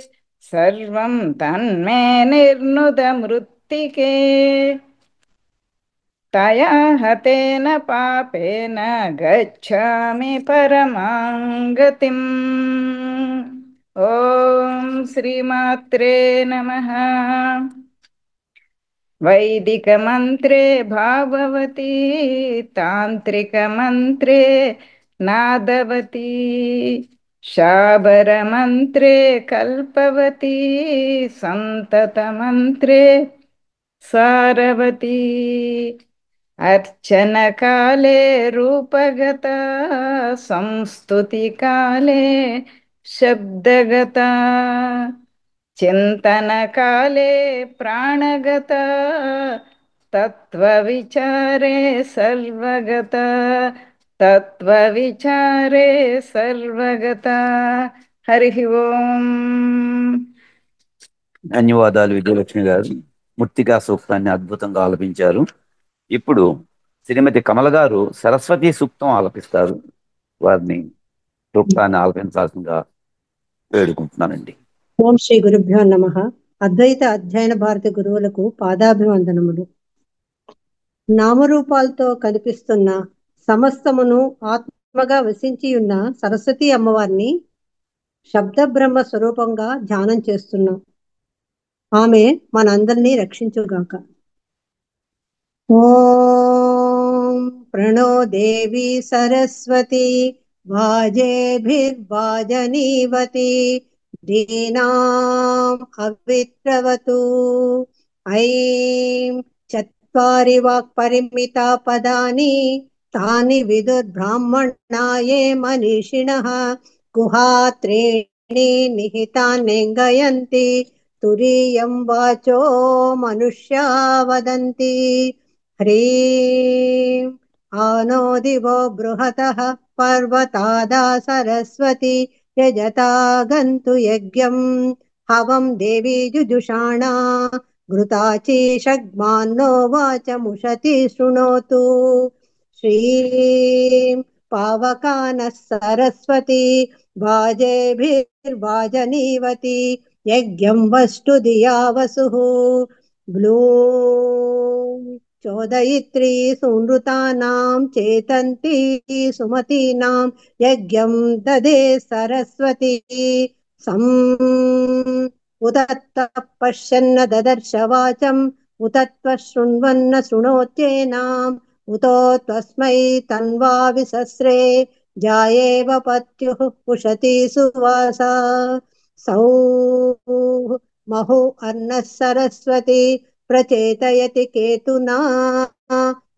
सर्वं तन्मे निर्नुद मृत्तिके तया हतेन पापेन गच्छामि परमां गतिम्। ॐ श्रीमात्रे नमः। वैदिकमन्त्रे भागवती तान्त्रिकमन्त्रे नादवती शाबरमन्त्रे कल्पवती सन्ततमन्त्रे सारवती अर्चनकाले रूपगता संस्तुतिकाले शब्दगता चिन्तनकाले प्राणगता तत्त्वविचारे सर्वगता तत्त्वविचारे सर्वगता। హరి ఓం. ధన్యవాదాలు విజయలక్ష్మి గారు. మృత్తికా సూక్తాన్ని అద్భుతంగా ఆలపించారు. ఇప్పుడు శ్రీమతి కమల గారు సరస్వతి సూక్తం ఆలపిస్తారు. వారిని సూక్తాన్ని ఆలపించాల్సిందిగా వేడుకుంటున్నానండి. ఓం శ్రీ గురుభ్యో నమః. అద్వైత అధ్యయన భారతి గురువులకు పాదాభివందనములు. నామరూపాలతో కనిపిస్తున్న సమస్తమును ఆత్మగా వసించి ఉన్న సరస్వతి అమ్మవారిని శబ్ద బ్రహ్మ స్వరూపంగా ధ్యానం చేస్తున్నాం. ఆమె మనందరినీ రక్షించుగాక. ఓం ప్రణో దేవి సరస్వతి వాజేభిర్వాజనీవతి దీనాం అవిత్రవతు. ఐం చత్వారి వాక్ పరిమితా పదాని తాని విదుర్బ్రాహ్మణాయే మనీషిణః గుహాత్రేణి నిహితాన్నింగయంతి తురీయం వాచో మనుష్యా వదంతి. హ్రీం ఆనో దివో బృహతః పర్వతాదా సరస్వతి యజతా గంతు యజ్ఞం హవం దేవీ జుజుషాణా ఘృతాచీషగ్మాన్నో వాచముషతి శృణోతు. శ్రీం పావకానః సరస్వతి వాజేభిర్వాజనీవతి యజ్ఞం వస్తు ధియా వసుః. బ్లూం చోదయిత్రీ సునృతానాం చేతంతి సుమతీనాం యజ్ఞం దదే సరస్వతి. సం ఉదత్త పశ్యన్న దదర్శ వాచం ఉతత్వ శృణ్వన్న శృణోత్యేనాం ఉతో త్వస్మై తన్వా విసస్రే జాయేవ పత్యుః పుషతి సువాసా. సౌః మహు అన్నః సరస్వతి ప్రచేతయతి కేతునా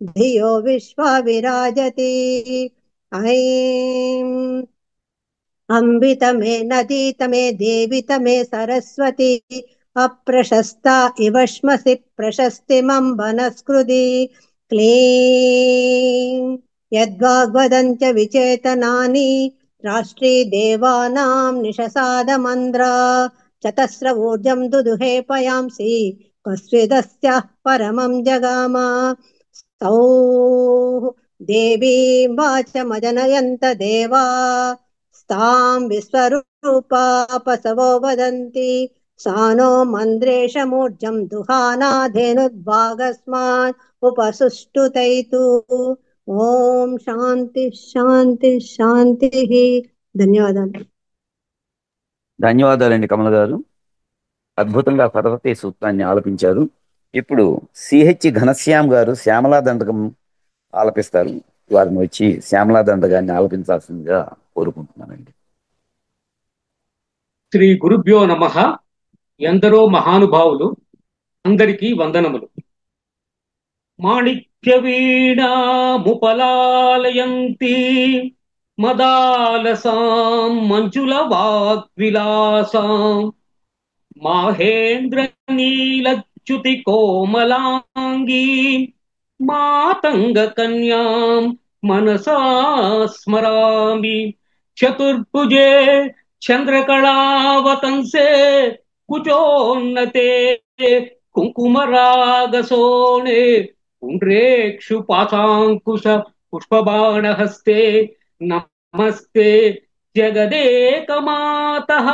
ధియో విశ్వా విరాజతి. ఐం అంబితమే నదీతమే దేవితమే సరస్వతి అప్రశస్తా ఇవశ్మసి ప్రశస్తిమం వనస్కృతి. క్లీం యద్వాగ్వదంచ విచేతనాని రాష్ట్రీ దేవానాం నిషసాదమంద్రా చతస్ర ఊర్జం దుదుహే పయాంసి కస్విదస్యాః పరమం జగామ. సౌః దేవీం వాచమజనయంత దేవా స్తాం విశ్వరూపా పసవో వదంతి. సానో మంద్రేషమూర్జం దుహానాధేనుద్భాగస్మాన్ ఉపసుష్టుతైతు. ఓం శాంతి శాంతి శాంతి. ధన్యవాదాలు. ధన్యవాదాలండి కమల గారు. అద్భుతంగా సరస్వతి సూక్తాన్ని ఆలపించారు. ఇప్పుడు సిహెచ్ ఘనశ్యామ్ గారు శ్యామలా దండకం ఆలపిస్తారు. వారిని వచ్చి శ్యామలా దండకాన్ని ఆలపించాల్సిందిగా కోరుకుంటున్నానండి. శ్రీ గురుభ్యో నమః. ఎందరో మహానుభావులు, అందరికీ వందనములు. మాణిక్య వీణాముపలాలయంతి మదాలసాం మంజుల వాగ్విలాసాం మాహేంద్ర నీలచ్యుతి కోమలాంగీ మాతంగ కన్యాం మనసా స్మరామి. చతుర్భుజే చంద్రకళావతంసే కుచోన్నతే కుంకుమరాగసోణే పుండ్రేక్షు పాశాంకుశ పుష్పబాణహస్తే నమస్తే జగదేకమాతః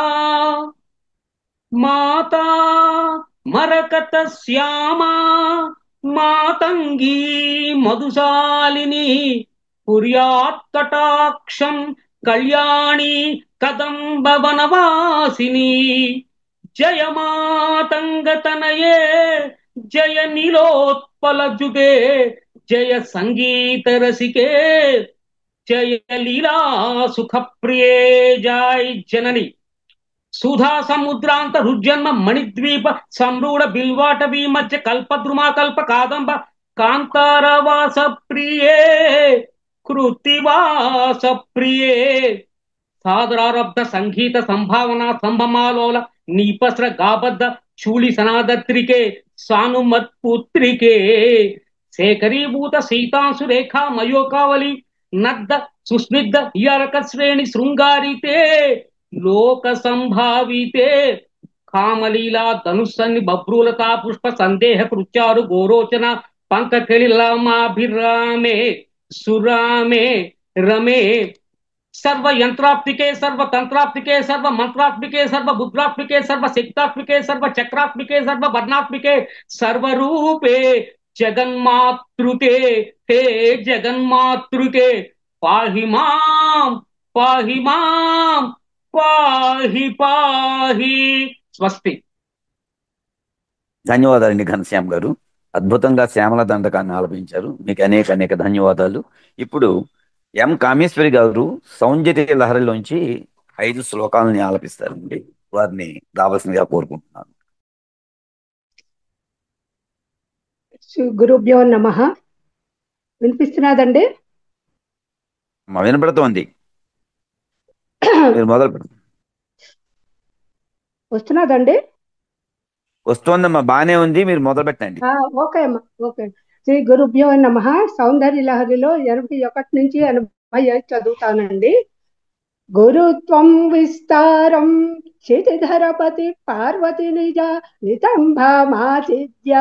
మాతా మరకత శ్యామా మాతంగీ మధుశాలిని కుర్యాత్ కటాక్షం కళ్యాణి కదంబ వనవాసిని జయ మాతంగతనయే జయ నీలోత్పలజుగే జయ సంగీత రసికే జయ లీలా సుఖప్రియే జై జనని సుధా సముద్రాంత రుజన్మ మణిద్వీప సంరూఢ బిల్వాటవీ మధ్య కల్పద్రుమా కల్ప కాదంబ కాంతారవాస ప్రియే కృతివాస ప్రియే సాదరారబ్ధ సంగీత సంభావన సంభమాలోల నీపస్ర గాబద్ధ చూళి సనాదత్రికే సానుమత్పుత్రికే శేఖరీభూత సీతాంశు రేఖా మయోకావలి నద్ద సుస్నిగ్ధ యరక శ్రేణి శృంగారితే లోక సంభావితే కామలీలా ధనుస్సన్ని బభ్రూలతా పుష్ప సందేహ కృత్యారు గోరోచన పంకకెళిలమాభిరామే సురామే రమే सर्व यंत्रात्मिके सर्व तंत्रात्मिके सर्व मंत्रात्मिके सर्व बुद्धात्मिके सर्व शक्तात्मिके सर्व चक्रात्मिके सर्व वर्णात्मिके सर्व रूपे जगन्मातृके हे जगन्मातृके पाहि मां पाहि मां पाहि पाहि స్వస్తి. ధన్యవాదాలండి ఘనశ్యామ్ గారు, అద్భుతంగా శ్యామల దండకాన్ని ఆలపించారు. మీకు అనేక అనేక ధన్యవాదాలు. ఇప్పుడు ఎం కామేశ్వరి గారు సౌందర్య లహరిలోంచి 5 శ్లోకాలని ఆలపిస్తారండి. వారిని రావాల్సిందిగా కోరుకుంటున్నాను. శ్రీ గురుభ్యో నమః. వినిపిస్తున్నదండి? వినపడుతోంది, మీరు మొదలు పెట్టండి. వస్తున్నదండి? వస్తోందమ్మా, బానే ఉంది, మీరు మొదలు పెట్టండి. ఓకే అమ్మా, ఓకే. శ్రీ గురుభ్యో నమః. సౌందర్య లహరిలో 81 నుంచి 85 చదువుతానండి. గురుత్వం విస్తారం క్షితిధరపతి పార్వతి నిజ నితంభమాచిద్య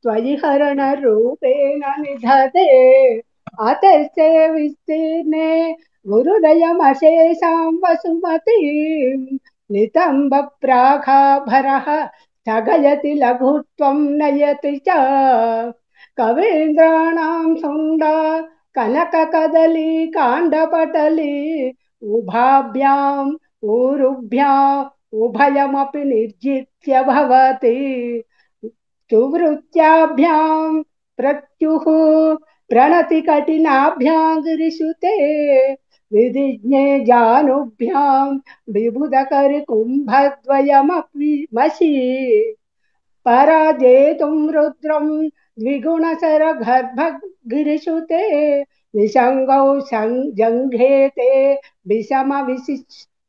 త్వయి హరణ రూపేణ నిధతే అతస్తే విస్తీర్ణే గురుదయమశేషాం వసుమతి నితంబ ప్రాఘాభరః స్థగయతి లఘుత్వం నయతి చ కవీంద్రాణాం సుండా కనక కదలి కాండపటలి ఉభాభ్యాం ఊరుభ్యాం ఉభయమపి నిర్జిత్య భవతి సువృత్యాభ్యాం ప్రత్యుః ప్రణతి కఠినాభ్యాం గిరిషుతే విధిజ్ఞే జానుభ్యాం విబుధకరి కుంభద్వయమపి మషి పరాజేతుం రుద్రం ద్విగుణసర గర్భగిరిషుతే విసంగౌ జంఘేతే విషమ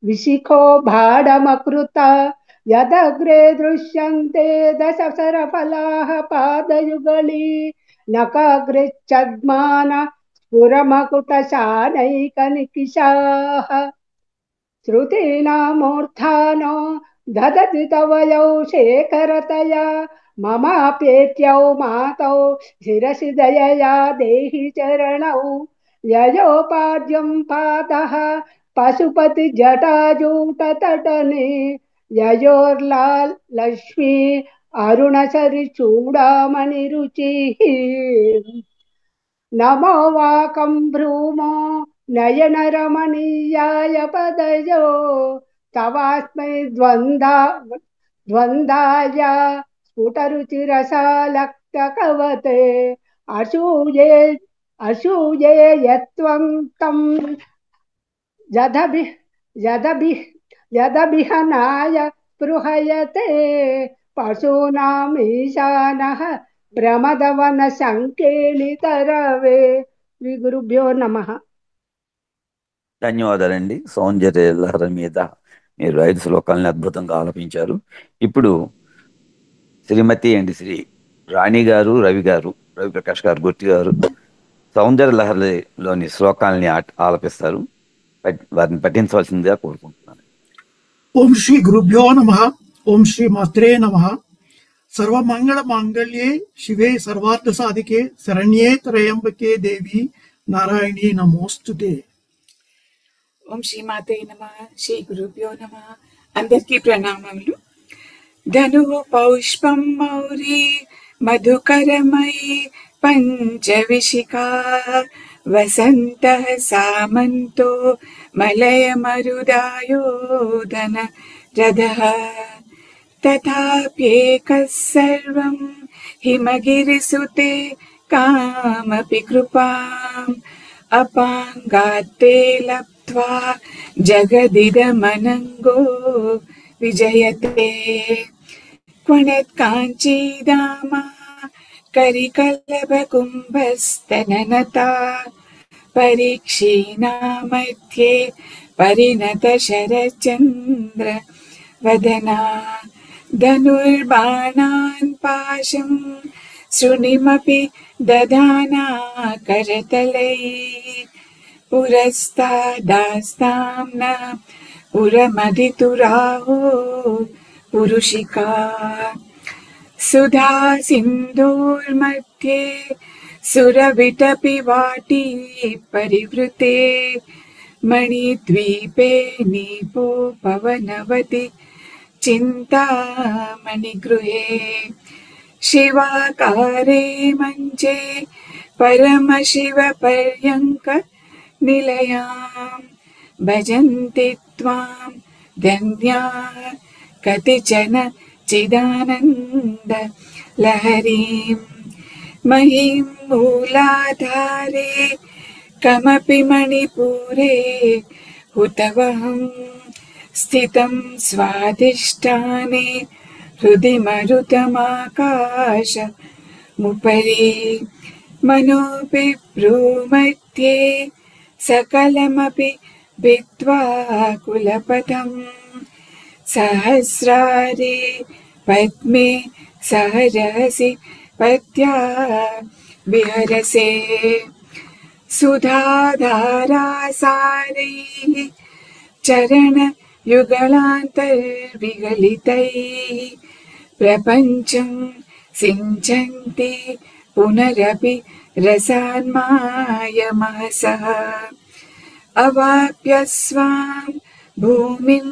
విశిఖో భాడమకృత యదగ్రే దృశ్యంతే దశసర ఫలాః పాదయుగళీ నకాగ్రిచ్చద్మాన స్ఫురమకుటశానైకనికిషాః శృతీనామూర్ధానో దదతి తవయౌ శేఖరతయా మమాప్యేత్యౌ మాతౌ శిరసి దయయా దేహి చరణౌ యయోపాద్యం పాదః పశుపతి జటాజూటతటనే యయోర్లాల్ లక్ష్మీ అరుణసరి చూడామణి రుచిః నమో వాకం భ్రూమో నయన రమణీయాయ పదయో తవాస్మై ద్వందాయ స్ఫుటరుచిరసాలక్తకవతే అసూయే యత్వం తం యదభిహనాయ స్పృహయతే పశూనాం ఈశానః ప్రమదవన సంకేళితరవే. శ్రీ గురుభ్యో నమః. ధన్యవాదాలండి. సౌందర్య లహరి మీద మీరు 5 శ్లోకాలని అద్భుతంగా ఆలపించారు. ఇప్పుడు శ్రీమతి అండి శ్రీ రాణి గారు, రవిప్రకాష్ గారు, గుర్తి గారు సౌందర్య లహరిలోని శ్లోకాలని ఆలపిస్తారు. వారిని పఠించవలసిందిగా కోరుకుంటున్నాను. ఓం శ్రీ గురుభ్యో నమః. ఓం శ్రీ మాత్రే నమః. सर्वमंगल मांगल्ये शिवे सर्वार्थ साधिके शरण्ये त्र्यंबके देवी नारायणी नमोस्तुते. ఓం శ్రీమాతే నమః. శ్రీ గురుభ్యో నమః. అందరికీ ప్రణామములు. ధను పౌష్పం మౌరి మధుకరమయి పంచవిశిఖా వసంత సామంతో మలయ మరుదాయోధన రథః తథాప్యేకः సర్వం హిమగిరిసుతే కామపి కృపాం అపాంగాత్తే లబ్ధ్వా జగదిదమనంగో విజయతే. క్వణత్కాంచీదామా కరికల్లభకుంభస్తననతా పరీక్షీణా మధ్యే పరిణత శరచంద్ర వదనా ధనుర్బాణాన్ పాశం శృణిమపి దదానా కరతలైః పురస్తాదాస్తాం న పురమదితురాహో పురుషికా సుధా సింధోర్मध्ये సురవిటపి వాటీ పరివృతే మణిద్వీపే నీపో పవనవతి చింతామణిగృహే శివాకారే మంచే పరమశివ పర్యంక నిలయాం భజంతి త్వాం ధన్యా కతిచన చిదానంద లహరీం మహిం మూలాధారే కమపి మణిపూరే హుతవహం స్థితం స్వాదిష్టానే హృది మరుతమాకాశ ముపరి మనోపి భ్రూమధ్యే సకలమపి భిత్వా కులపథం సహస్రారే పద్మే సహరసి పద్యా విహరసే సుధాధారాసారైః చరణ యుగళాంతర్విగలితైః ప్రపంచం సించంతి పునరపి రసాన్మాయమహసః అవాప్య స్వాం భూమిం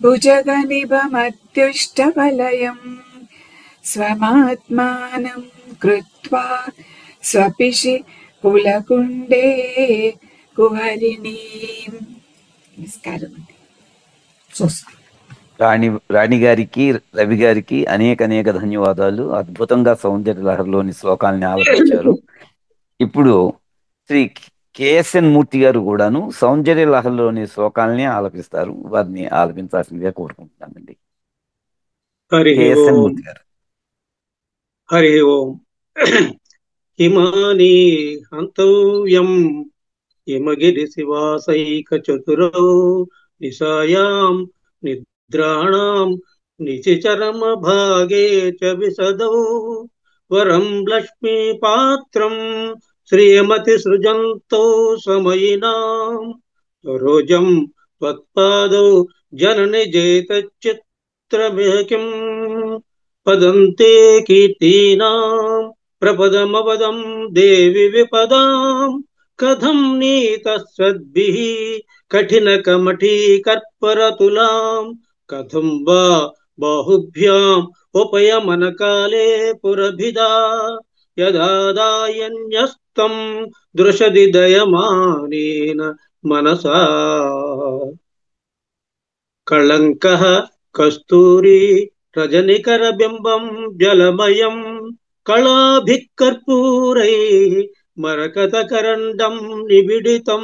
భుజగనిభమత్యుష్టవలయం స్వమాత్మానం కృత్వా స్వపిషి కులకుండే కుహరిణీం. నమస్కారం అండి. రాణి గారికి, రవి గారికి అనేక ధన్యవాదాలు. అద్భుతంగా సౌందర్య లహరిలోని శ్లోకాలని ఆలపించారు. ఇప్పుడు శ్రీ కేఎస్ఎన్ మూర్తి గారు కూడాను సౌందర్య లహరిలోని శ్లోకాలని ఆలపిస్తారు. వారిని ఆలపించాల్సిందిగా కోరుకుంటున్నానండి. కేఎస్ఎన్ మూర్తి గారు. హరి ఓం. హిమాని హంతవ్యం హిమగిరి శివాసైక చతురో నిశాయాం నిద్రాణాం నిశిచరమ భాగే చ విశదౌ వరం లక్ష్మీ పాత్రం శ్రీమతి సృజంతో సమయినాం రోజం త్వత్పాదౌ జనని జేతచిత్రమిహకిం పదంతే కీర్తీనాం ప్రపదమవదం దేవి విపదాం కథం నీతస్వద్భిః కఠిన కమఠీ కర్పరతులాం కథం వా బాహుభ్యాం ఉపయమనకాలే పురభిదా యదాదాయన్యస్తం దృశది దయమానేన మనసా కళంకః కస్తూరి రజనికర బింబం జలమయం కళాభిః కర్పూరైః మరకతకరండం నిబిడితం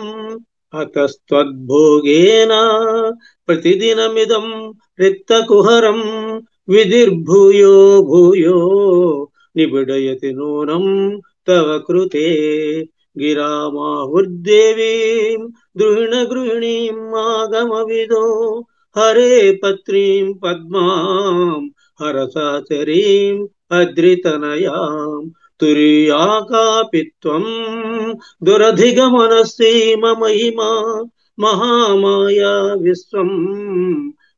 అతస్త్వద్భోగేన ప్రతిదినమిదం రిక్తకుహరం విధిర్భూయో భూయో నిబిడయతి నూనం తవ కృతే గిరామాహుర్దేవీం గృహిణీం ఆగమవిదో హరే పత్రీం పద్మాం హరసాచరీం అద్రితనయాం తుర్యాకాపిత్వం దురధిగమనస్సీమ మహిమా మహామాయా విశ్వం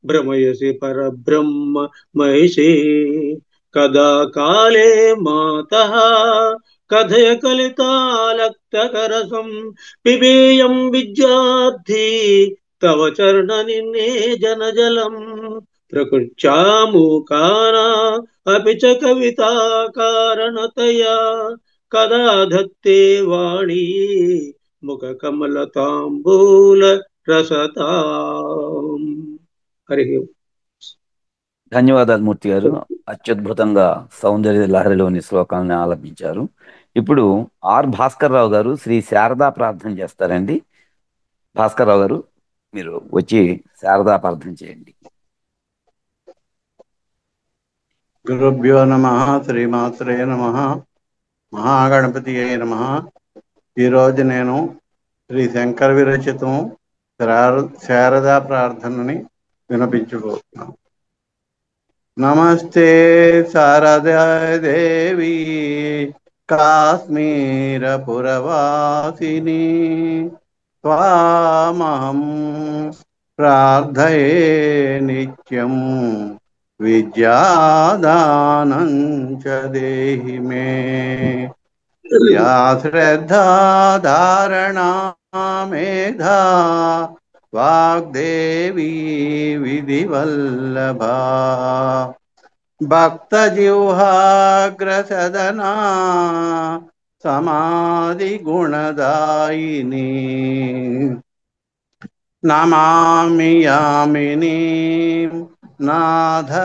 భ్రమయసి పరబ్రహ్మ మహిషే कदा काले मातः कथय कलितालक्तकरसं पिबेयं विद्यार्थी तव चरणनिन्ने जनजलम् प्रकृत्यामूकाना अपि च कविताकारणतया कदा धत्ते वाणी मुखकमलताम्बूल रसताम् हरि ओम्. ధన్యవాదాలు మూర్తి గారు. అత్యద్భుతంగా సౌందర్య లహరిలోని శ్లోకాలను ఆలపించారు. ఇప్పుడు ఆర్ భాస్కర్ రావు గారు శ్రీ శారదా ప్రార్థన చేస్తారండి. భాస్కర్ రావు గారు మీరు వచ్చి శారదా ప్రార్థన చేయండి. గురుభ్యో నమః శ్రీమాత్రే నమః మహాగణపతి అయి నమః. ఈరోజు నేను శ్రీ శంకర విరచితం శారదా ప్రార్థనని వినిపించబోతున్నాను. నమస్తే శారదా దేవి కాశ్మీరపురవాసిని త్వామహం ప్రార్థయే నిత్యం విద్యాదానం చ దేహి మే. యా శ్రద్ధా ధారణా మేధా వాగ్దేవీ విధివల్లభా భక్తజిహ్వాగ్రసదనా సమాధి గుణదాయిని నమామి యామిని నాథలేఖాలంకృత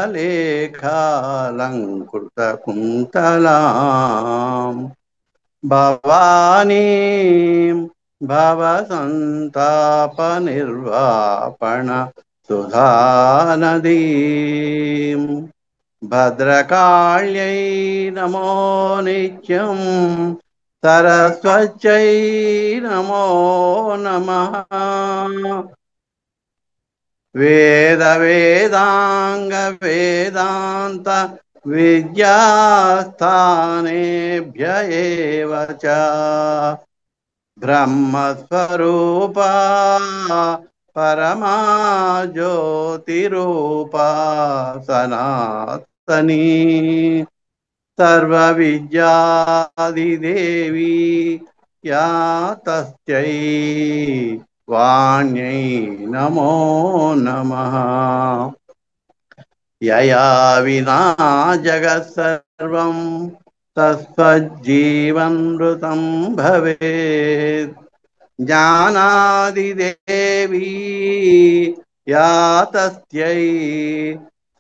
కుంతలాం భవానీ భవసంతాప నిర్వాపణ సుధానదీం భద్రకాళ్యై నమో నిత్యం సరస్వత్యై నమో నమః. వేద వేదాంగ వేదాంత విద్యాస్థానేభ్య ఏవ చ బ్రహ్మస్వరూపా పరమా జ్యోతిరూపా సనాతనీ సర్వ విద్యాదిదేవి యా తస్యై వాణ్యై నమో నమః. యయా వినా జగత్ సర్వం తస్మజ్జీవన్మృతం భవేత్. జ్ఞానాదిదేవీ యా తస్యై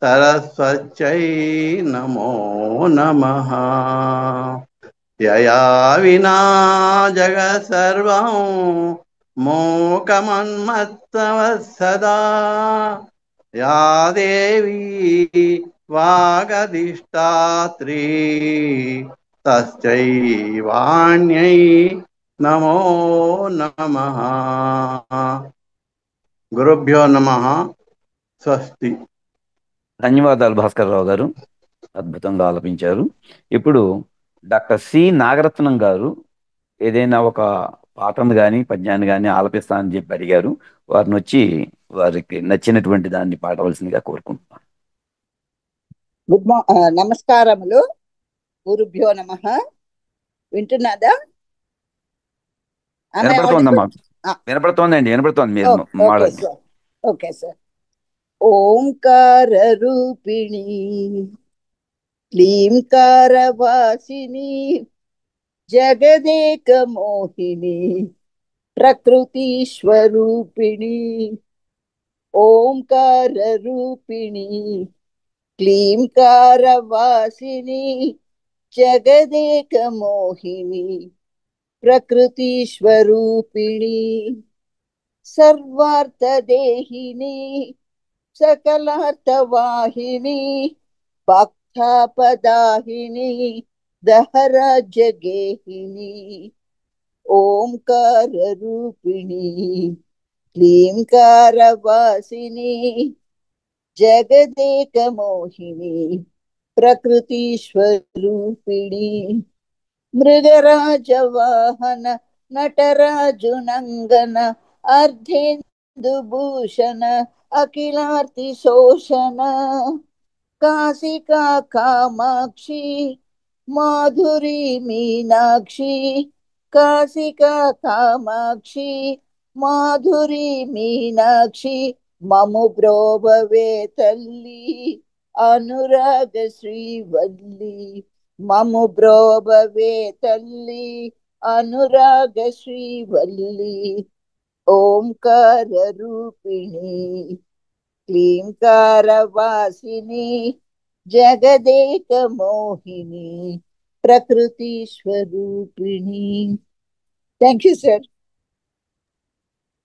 సరస్వత్యై నమో నమః. యయా వినా జగత్ సర్వం మోకమన్మత్తవత్సదా యా దేవీ వాగధిష్టాత్రీ తస్యై వాణ్యై నమో నమః. గురుభ్యో నమః. స్వస్తి. ధన్యవాదాలు భాస్కర్ రావు గారు, అద్భుతంగా ఆలపించారు. ఇప్పుడు డాక్టర్ సి నాగరత్నం గారు ఏదైనా ఒక పాటను కానీ పద్యాన్ని కానీ ఆలపిస్తానని చెప్పి అడిగారు. వారిని వచ్చి వారికి నచ్చినటువంటి దాన్ని పాడవలసిందిగా కోరుకుంటున్నాను. నమస్కారములు. గురుభ్యో నమః. వింటున్నాదా? వినపడుతోందమ్మా, వినపడుతోందండి, వినపడుతోంది. మీరు మాట్లాడండి. Okay sir. ఓంకార రూపిణి క్లీంకార వాసిని జగదేక మోహిని ప్రకృతి స్వరూపిణి. ఓంకార రూపిణి క్లీంకార వాసిని జగదేక మోహిని ప్రకృతి స్వరూపిణి. సర్వార్థదేహిని సకలార్థవాహిని భక్తాపదాహిని దహరాజ్యగేహిని. ఓంకార రూపిణి క్లీంకార వాసిని జగదేక మోహిని ప్రకృతి స్వరూపిణి. మృగరాజ వాహన నటరాజునంగన అర్ధేందు భూషణ అఖిలార్తి శోషణ కాశికా కామాక్షి మాధురి మీనాక్షి కాశికా కామాక్షి మాధురి మీనాక్షి మము బ్రోవవే తల్లి అనురాగ శ్రీవల్లి మము బ్రోవవే తల్లి అనురాగ శ్రీవల్లి ఓంకార రూపిణి క్లీంకార వాసిని జగదేక మోహిని ప్రకృతి స్వరూపిణి. Thank you sir.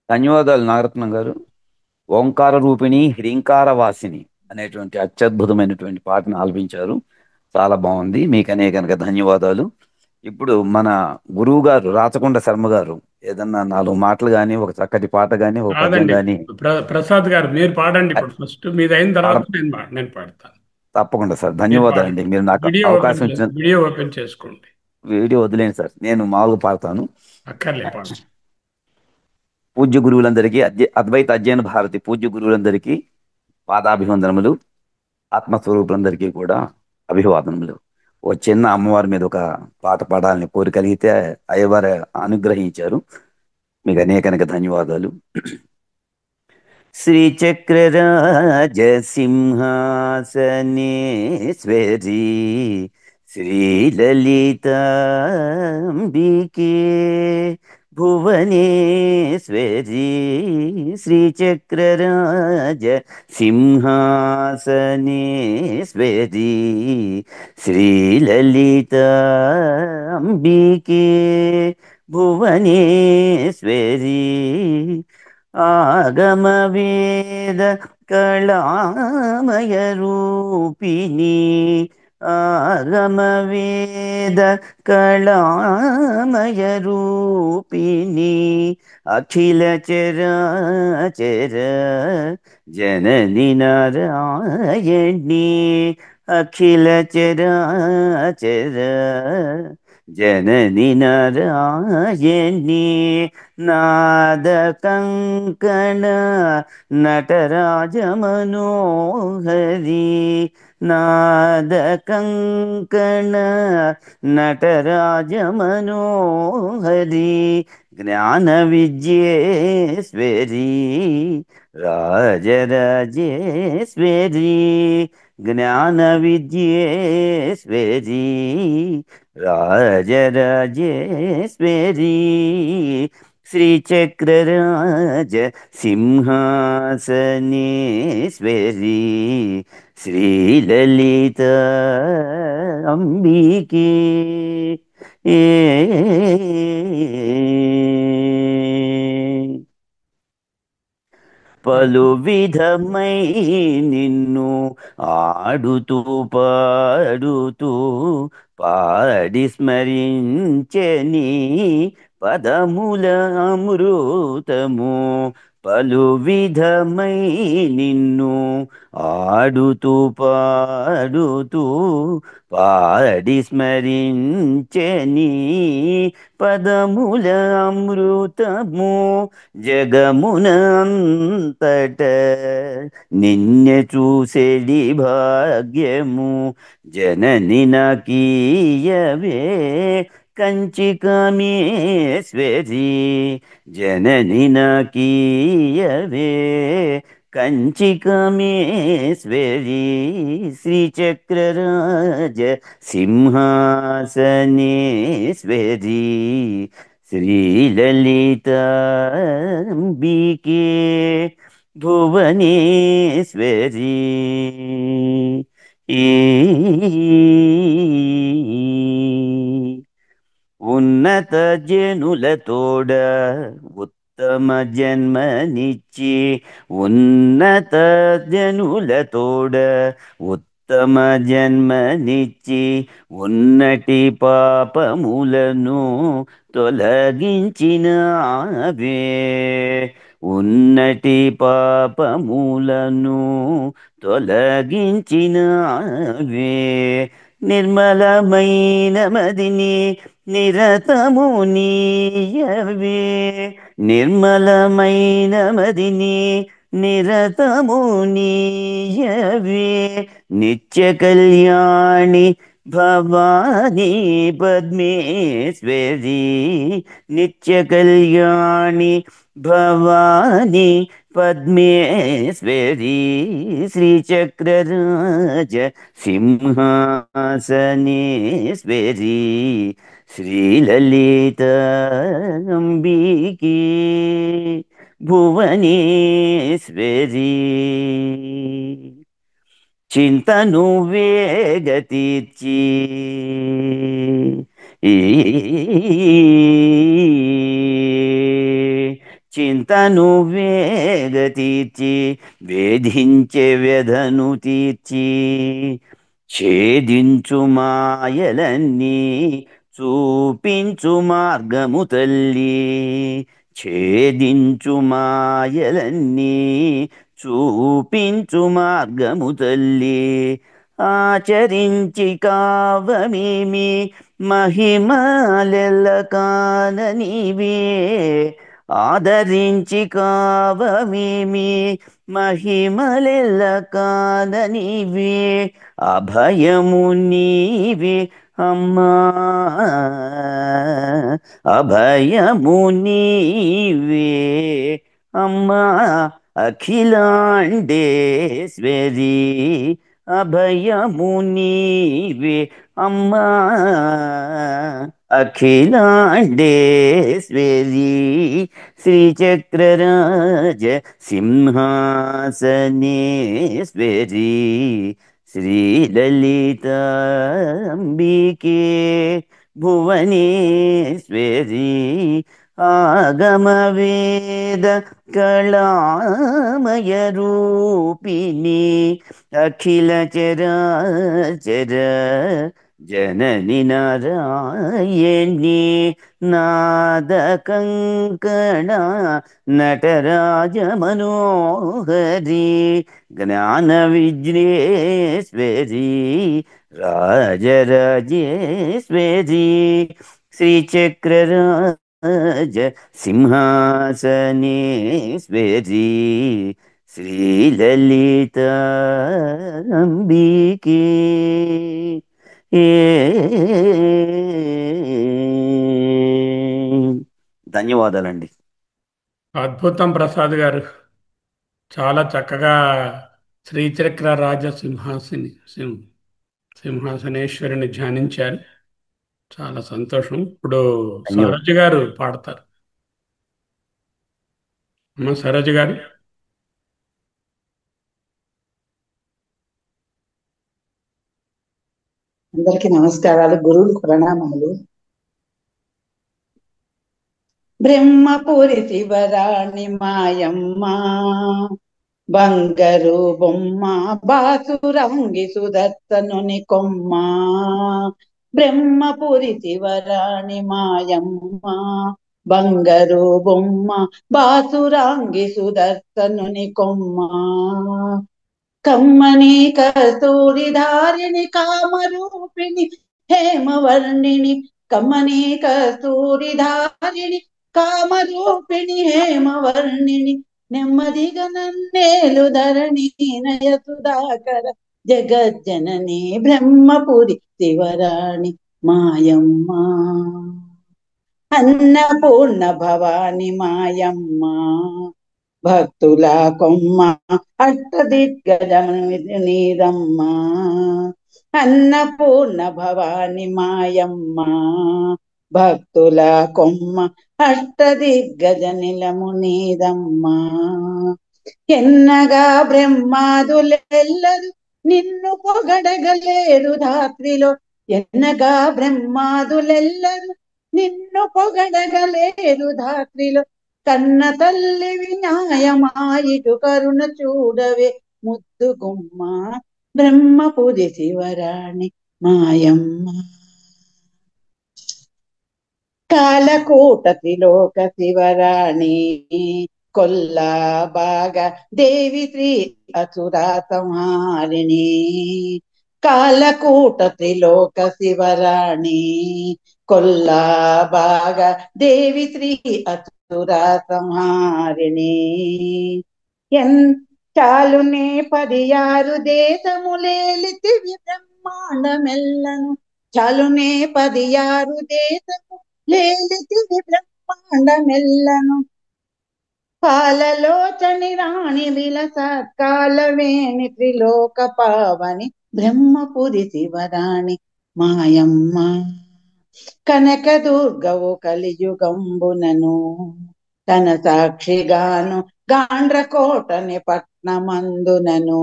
ధన్యవాదాలు నాగరత్నం గారు. ఓంకార రూపిణి హ్రీంకార వాసిని అనేటువంటి అత్యద్భుతమైనటువంటి పాటను ఆలపించారు. చాలా బాగుంది. మీకు అనేక ధన్యవాదాలు. ఇప్పుడు మన గురువు గారు రాచకొండ శర్మ గారు ఏదన్నా 4 మాటలు కానీ, ఒక చక్కటి పాట కానీ, ఒక పద్యం కాదండి, కానీ. ప్రసాద్ గారు మీరు పాడండి ఇప్పుడు. ఫస్ట్ మీది అయిన తర్వాత నేను పాడతాను. తప్పకుండా సార్. ధన్యవాదాలండి. మీరు నాకు అవకాశం ఇచ్చిన. వీడియో ఓపెన్ చేసుకోండి. వీడియో వదిలేండి సార్, నేను మామూలుగా పాడతాను. అక్కర్లే పాడు. పూజ్య గురువులందరికీ, అద్వైత అధ్యయన భారతి పూజ్య గురువులందరికీ పాదాభివందనములు. ఆత్మస్వరూపులందరికీ కూడా అభివాదనములు. ఓ చిన్న అమ్మవారి మీద ఒక పాట పాడాలని కోరికలిగితే అయ్యవారు అనుగ్రహించారు. మీకు అనేక ధన్యవాదాలు. శ్రీచక్రరాజ సింహాసనేశ్వరీ శ్రీలలితాంబికే భువనేశ్వరీ శ్రీచక్రరాజ సింహాసనేశ్వరీ శ్రీలలితాంబికే భువనేశ్వరీ ఆగమ వేద కళామయ రూపిణి ఆగమ వేద కళామయ రూపిణి అఖిల చరాచర జనని నారాయణి అఖిల చరాచర జనని నారాయణి నాద కంకణ నటరాజ మనోహరి నాద కంకణ నటరాజ మనోహరి జ్ఞాన విద్యేశ్వరి రాజరాజేశ్వరి జ్ఞాన విద్యేశ్వరి రాజరాజేశ్వరి శ్రీచక్రరాజ సింహాసనేశ్వరి శ్రీలలిత అంబికే పలు విధమై నిన్ను ఆడుతూ పాడుతూ పాడి స్మరించని పదముల అమృతము పలు విధమై నిన్ను ఆడుతూ పాడుతూ పాడి స్మరించని పదముల అమృతము జగమునంతట నిన్య చూసేడి భాగ్యము జనని నాకీయవే కంచి కామేశ్వరి జనని నాకీయవే కంచి కామేశ్వరి శ్రీచక్రరాజ సింహాసనేశ్వరి శ్రీలలితాంబికే భువనేశ్వరి ఉన్నత జనులతోడ ఉత్తమ జన్మనిచ్చి ఉన్నత జనులతోడ ఉత్తమ జన్మనిచ్చి ఉన్నటి పాపములను తొలగించినావే ఉన్నటి పాపములను తొలగించినావే నిర్మలమైన మదిని నిరతము నీయవే నిర్మలమైన మదిని నిరతము నీయవే నిత్య కళ్యాణి భవానీ పద్మేశ్వరీ నిత్య కళ్యాణి భవానీ పద్మేశ్వరీ శ్రీచక్రరాజ సింహాసనేశ్వరీ శ్రీలలిత అంబికే భువనేశ్వరీ చింతను వేగతీర్చి చింతను వేగతీర్చి వేధించే వ్యధను తీర్చి ఛేదించు మాయలన్నీ చూపించు మార్గము తల్లి ఛేదించు మాయలన్నీ చూపించు మార్గము తల్లి ఆచరించి కావమేమి మహిమలెల్ల కాననివే ఆదరించి కావమేమి మహిమలెల్ల కాననివే అభయము నీవే అమ్మా అభయము నీవే అమ్మా అఖిలాండేశ్వరీ అభయము నీవే అమ్మా అఖిలాండేశ్వరీ శ్రీచక్రరాజ సింహాసనేశ్వరీ శ్రీలలిత అంబికే భువనేశ్వరీ ఆగమవేద కళామయ రూపిణి అఖిల చరాచర జనని నారాయణి నాద కంకణ నటరాజ మనోహరి జ్ఞాన విజ్ఞేశ్వరి రాజరాజేశ్వరి శ్రీచక్రరాజ సింహాసనేశ్వరి శ్రీలలిత అంబికే ధన్యవాదాలండి. అద్భుతం ప్రసాద్ గారు, చాలా చక్కగా శ్రీచక్ర రాజ సింహాసనేశ్వరిని ధ్యానించారు. చాలా సంతోషం. ఇప్పుడు సరోజ గారు పాడతారు. అమ్మ సరోజ గారు. అందరికీ నమస్కారాలు, గురువులకు ప్రణామములు. బ్రహ్మపురి శివరాణి మాయమ్మ బంగారు బొమ్మ బాసురంగి సుదర్శనుని కొమ్మ బ్రహ్మపురి శివరాణి మాయమ్మ బంగారు బొమ్మ బాసురాంగి సుదర్శనుని కొమ్మ కమ్మని కస్తూరి ధారిణి కామరూపిణి హేమవర్ణిని కమ్మని కస్తూరి ధారిణి కామరూపిణి హేమవర్ణిని నెమ్మదిగా నన్నేలు ధరణి నయ సుధాకర జగజ్జనని బ్రహ్మపురి శివరాణి మాయమ్మ అన్నపూర్ణ భవాని మాయమ్మ భక్తుల కొమ్మ అష్టదిగ్గజనీరమ్మ అన్నపూర్ణ భవాని మాయమ్మ భక్తుల కొమ్మ అష్టదిగ్గజనిలమునీరమ్మ ఎన్నగా బ్రహ్మాదులెల్లరు నిన్ను పొగడగలేరు ధాత్రిలో ఎన్నగా బ్రహ్మాదులెల్లరు నిన్ను పొగడగలేరు ధాత్రిలో కన్న తల్లి వినాయమాయిటు కరుణ చూడవే ముద్దు గుమ్మ బ్రహ్మపురి శివరాణి మాయమ్మ కాలకూట త్రిలోక శివరాణి కొల్లా బాగా దేవి శ్రీ అసురా సంహారిణి కాలకూట త్రిలోక శివరాణి కొల్లా బాగా దేవి శ్రీ అసురా సంహారిణి ఎన్ చాలునే 16 దేశములేలితివి బ్రహ్మాండమెల్లను చాలునే 16 దేశములేలితివి బ్రహ్మాండమెల్లను పాలలోచని రాణి విలసత్కాలవేణి త్రిలోక పావని బ్రహ్మపురి శివరాణి మాయమ్మ కనక దుర్గవు కలియుగంబునను తన సాక్షిగాను గాండ్రకోటని పట్నమందునను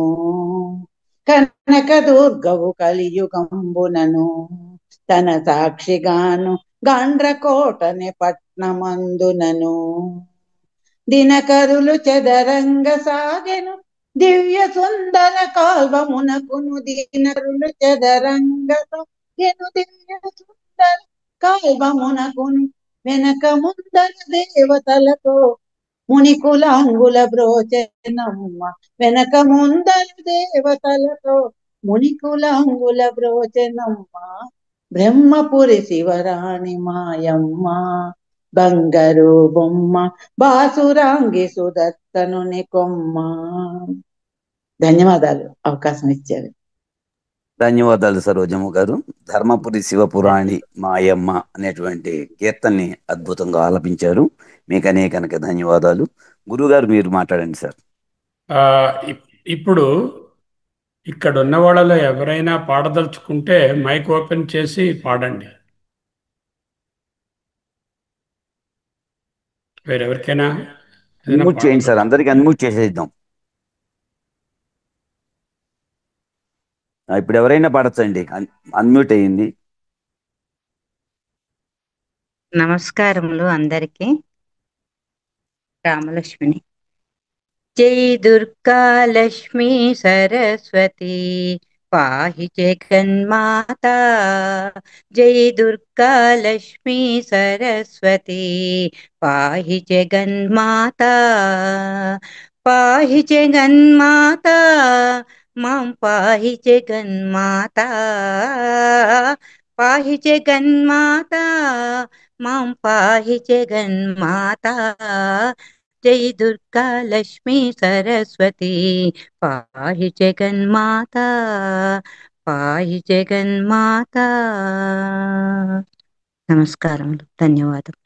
కనక దుర్గవు కలియుగంబునను తన సాక్షిగాను గాండ్రకోటని పట్నమందునను దినకరులు చెదరంగ సాగెను దివ్య సుందర కాల్వమునకును దినకరులు చెదరంగ సాగెను దివ్య సుందర కాల్వమునకును వెనక ముందర దేవతలతో మునికులాంగుల బ్రోచనమ్మ వెనక ముందర దేవతలతో మునికులాంగుల బ్రోచనమ్మ బ్రహ్మపురి శివరాణి మాయమ్మ బంగారు బొమ్మ బాసురాంగి సుదర్శనుని కొమ్మ. ధన్యవాదాలు అవకాశం ఇచ్చారు. ధన్యవాదాలు సరోజమ్మ గారు. ధర్మపురి శివపురాణి మాయమ్మ అనేటువంటి కీర్తనని అద్భుతంగా ఆలపించారు. మీకు అనేక ధన్యవాదాలు. గురుగారు మీరు మాట్లాడండి సార్. ఇప్పుడు ఇక్కడ ఉన్న వాళ్ళలో ఎవరైనా పాడదలుచుకుంటే మైక్ ఓపెన్ చేసి పాడండి. వేరెవరికైనా అన్మ్యూట్ చేయండి సార్, అందరికి అన్మ్యూట్ చేసేద్దాం. ఇప్పుడు ఎవరైనా పాడచ్చండి, అన్మ్యూట్ అయ్యింది. నమస్కారములు అందరికీ. రామలక్ష్మిని. జై దుర్గా లక్ష్మీ సరస్వతి పాహి జగన్మాత. జై దుర్గా లక్ష్మీ సరస్వతి పాహి జగన్మాత. పాహి జగన్మాత మాం పాహి జగన్మాత. పాహి జగన్మాత మాం పాహి జగన్మాత. జై దుర్గా లక్ష్మీ సరస్వతి పాహి జగన్మాత. పాహి జగన్మాత. నమస్కారములు, ధన్యవాదం.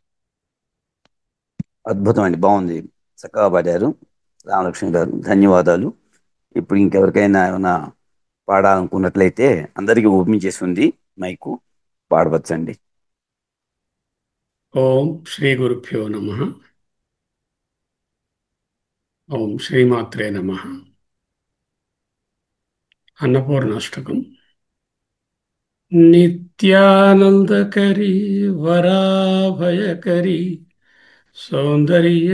అద్భుతం అండి, బాగుంది, చక్కగా పాడారు రామలక్ష్మి గారు, ధన్యవాదాలు. ఇప్పుడు ఇంకెవరికైనా ఏమైనా పాడాలనుకున్నట్లయితే అందరికీ ఓపెన్ చేసి ఉంది మైకు, పాడవచ్చండి. ఓం శ్రీ గురుభ్యో నమః. ఓం శ్రీమాత్రే నమః. అన్నపూర్ణాష్టకం. నిత్యానందకరి వరాభయకరి సౌందర్యరత్నాకరి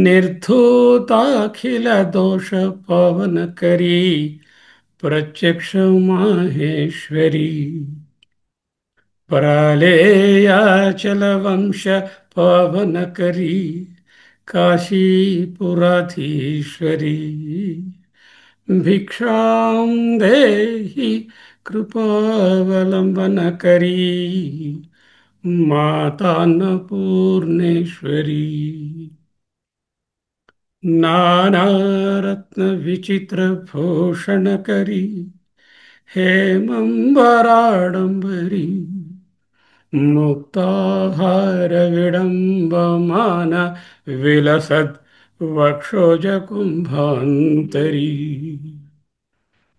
నిర్ధూతాఖిల దోష పవనకరి ప్రత్యక్ష మాహేశ్వరి పరాలేయాచల వంశ పవనకరి కాశీపురాధీశ్వరి భిక్షాం దేహి కృపావలంబనకరి మాతాన్నపూర్ణేశ్వరి నానారత్న విచిత్ర భూషణకరి హేమంబరాడంబరి ముక్తాహార విడంబమాన విలసద్ వక్షోజ కుంభాంతరి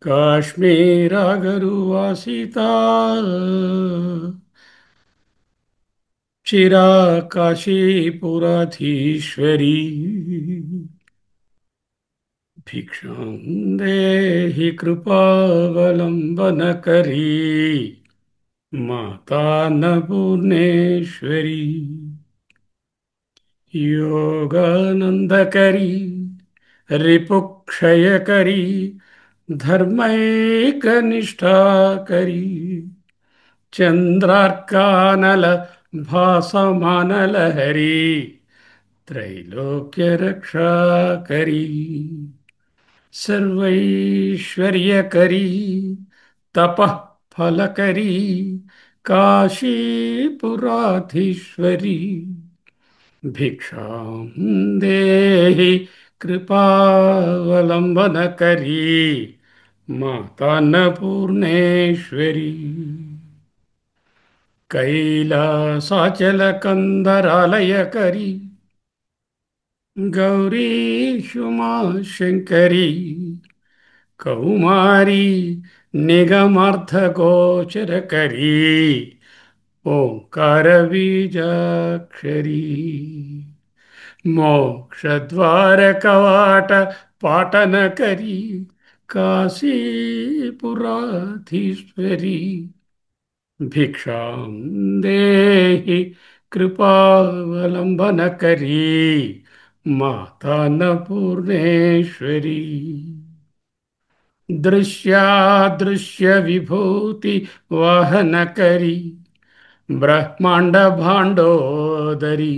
కాశ్మీరాగరువాసితా చిరా కాశీపురాధీశ్వరి భిక్షాం దేహి కృపావలంబనకరీ మాతాన్నపూర్ణేశ్వరి యోగానందకరీ రిపుక్షయకరీ ధర్మైకనిష్టాకరీ చంద్రార్కానల భాసమానలహరి త్రైలోక్యరక్షాకరీ సర్వైశ్వర్యకరీ తపః ఫలకరీ కాశీపురాధీశ్వరి భిక్షాం దేహి కృపావలంబనకరీ మాతాన్నపూర్ణేశ్వరి కైలాసాచలకందరాలయకరీ గౌరీ శంకరీ కౌమారీ నిగమార్థగోచరకరీ ఓంకార బీజాక్షరీ మోక్షద్వార కవాట పాటనకరీ కాశీపురాధీశ్వరీ భిక్షాం దేహి కృపావలంబనకరీ మాతాన్నపూర్ణేశ్వరీ దృశ్యాదృశ్య విభూతి వాహనకరీ బ్రహ్మాండ భాండోదరీ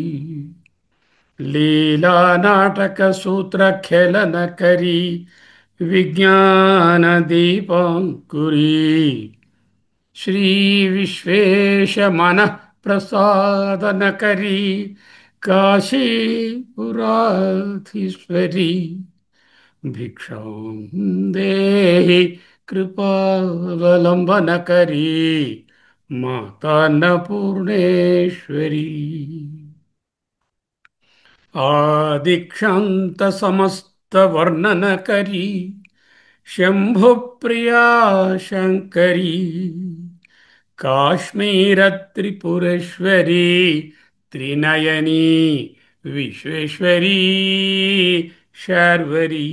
లీలా నాటక సూత్ర ఖేళనకరీ విజ్ఞాన దీపాంకురీ శ్రీ విశ్వేశమన ప్రసాదనకరీ కాశీపురాధీశ్వరీ భిక్షాం దేహి కృపావలంబనకరీ మాతాన్నపూర్ణేశ్వరీ ఆదిక్షాంత సమస్త వర్ణనకరీ శంభుప్రియా శంకరీ కాశ్మీర త్రిపురేశ్వరీ త్రినయనీ విశ్వేశ్వరీ శార్వరీ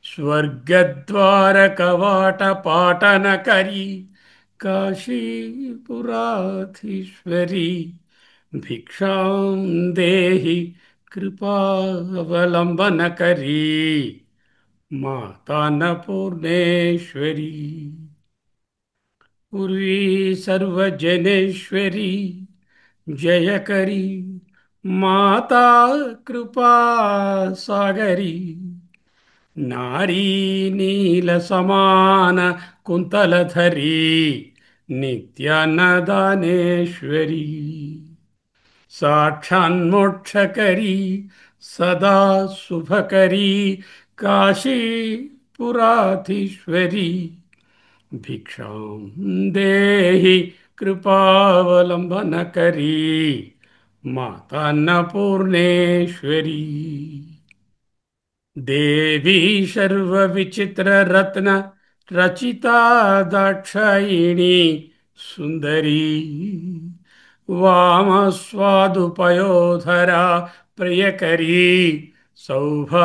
స్వర్గద్వార కవాట పాటనకరీ కాశీపురాధీశ్వరీ భిక్షాం దేహి కృపావలంబనకరీ మాతాన్నపూర్ణేశ్వరీ పూర్వీ సర్వజనేశ్వరీ జయకరీ మాతా కృపా సాగరీ నారీ నీల సమాన కుంతలధరీ నిత్యాన్నదానేశ్వరీ సాక్షాన్మోక్షకరీ సదా శుభకరీ కాశీపురాధీశ్వరీ భిక్షాం దేహి కృపావలంబనకరీ మాతాన్నపూర్ణేశ్వరీ దేవీ సర్వవిచిత్రరత్న రచితా దాక్షాయిణీ సుందరీ వామస్వాదుపయోధరా ప్రియకరీ సౌభాగ్యమహేశ్వరీ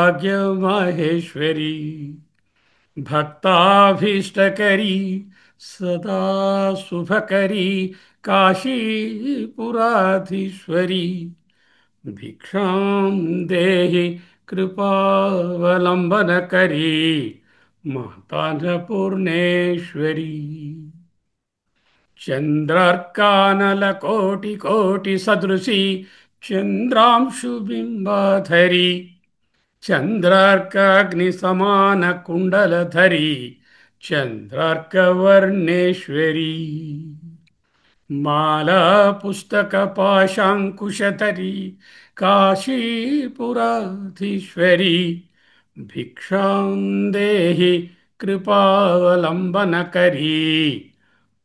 భక్తాభీష్టకరీ సదా శుభకరీ కాశీపురాధీశ్వరీ భిక్షాం దేహి కృపావలంబనకరీ మాతాన్నపూర్ణేశ్వరీ చంద్రార్కానలకోటి కోటి సదృశీ చంద్రాంశుబింబాధరీ చంద్రార్కాగ్ని సమాన కుండలధరీ చంద్రార్కవర్ణేశ్వరీ మాలా పుస్తక పాశాంకుశధరీ కాశీపురాధీశ్వరీ భిక్షాం దేహి కృపావలంబనకరీ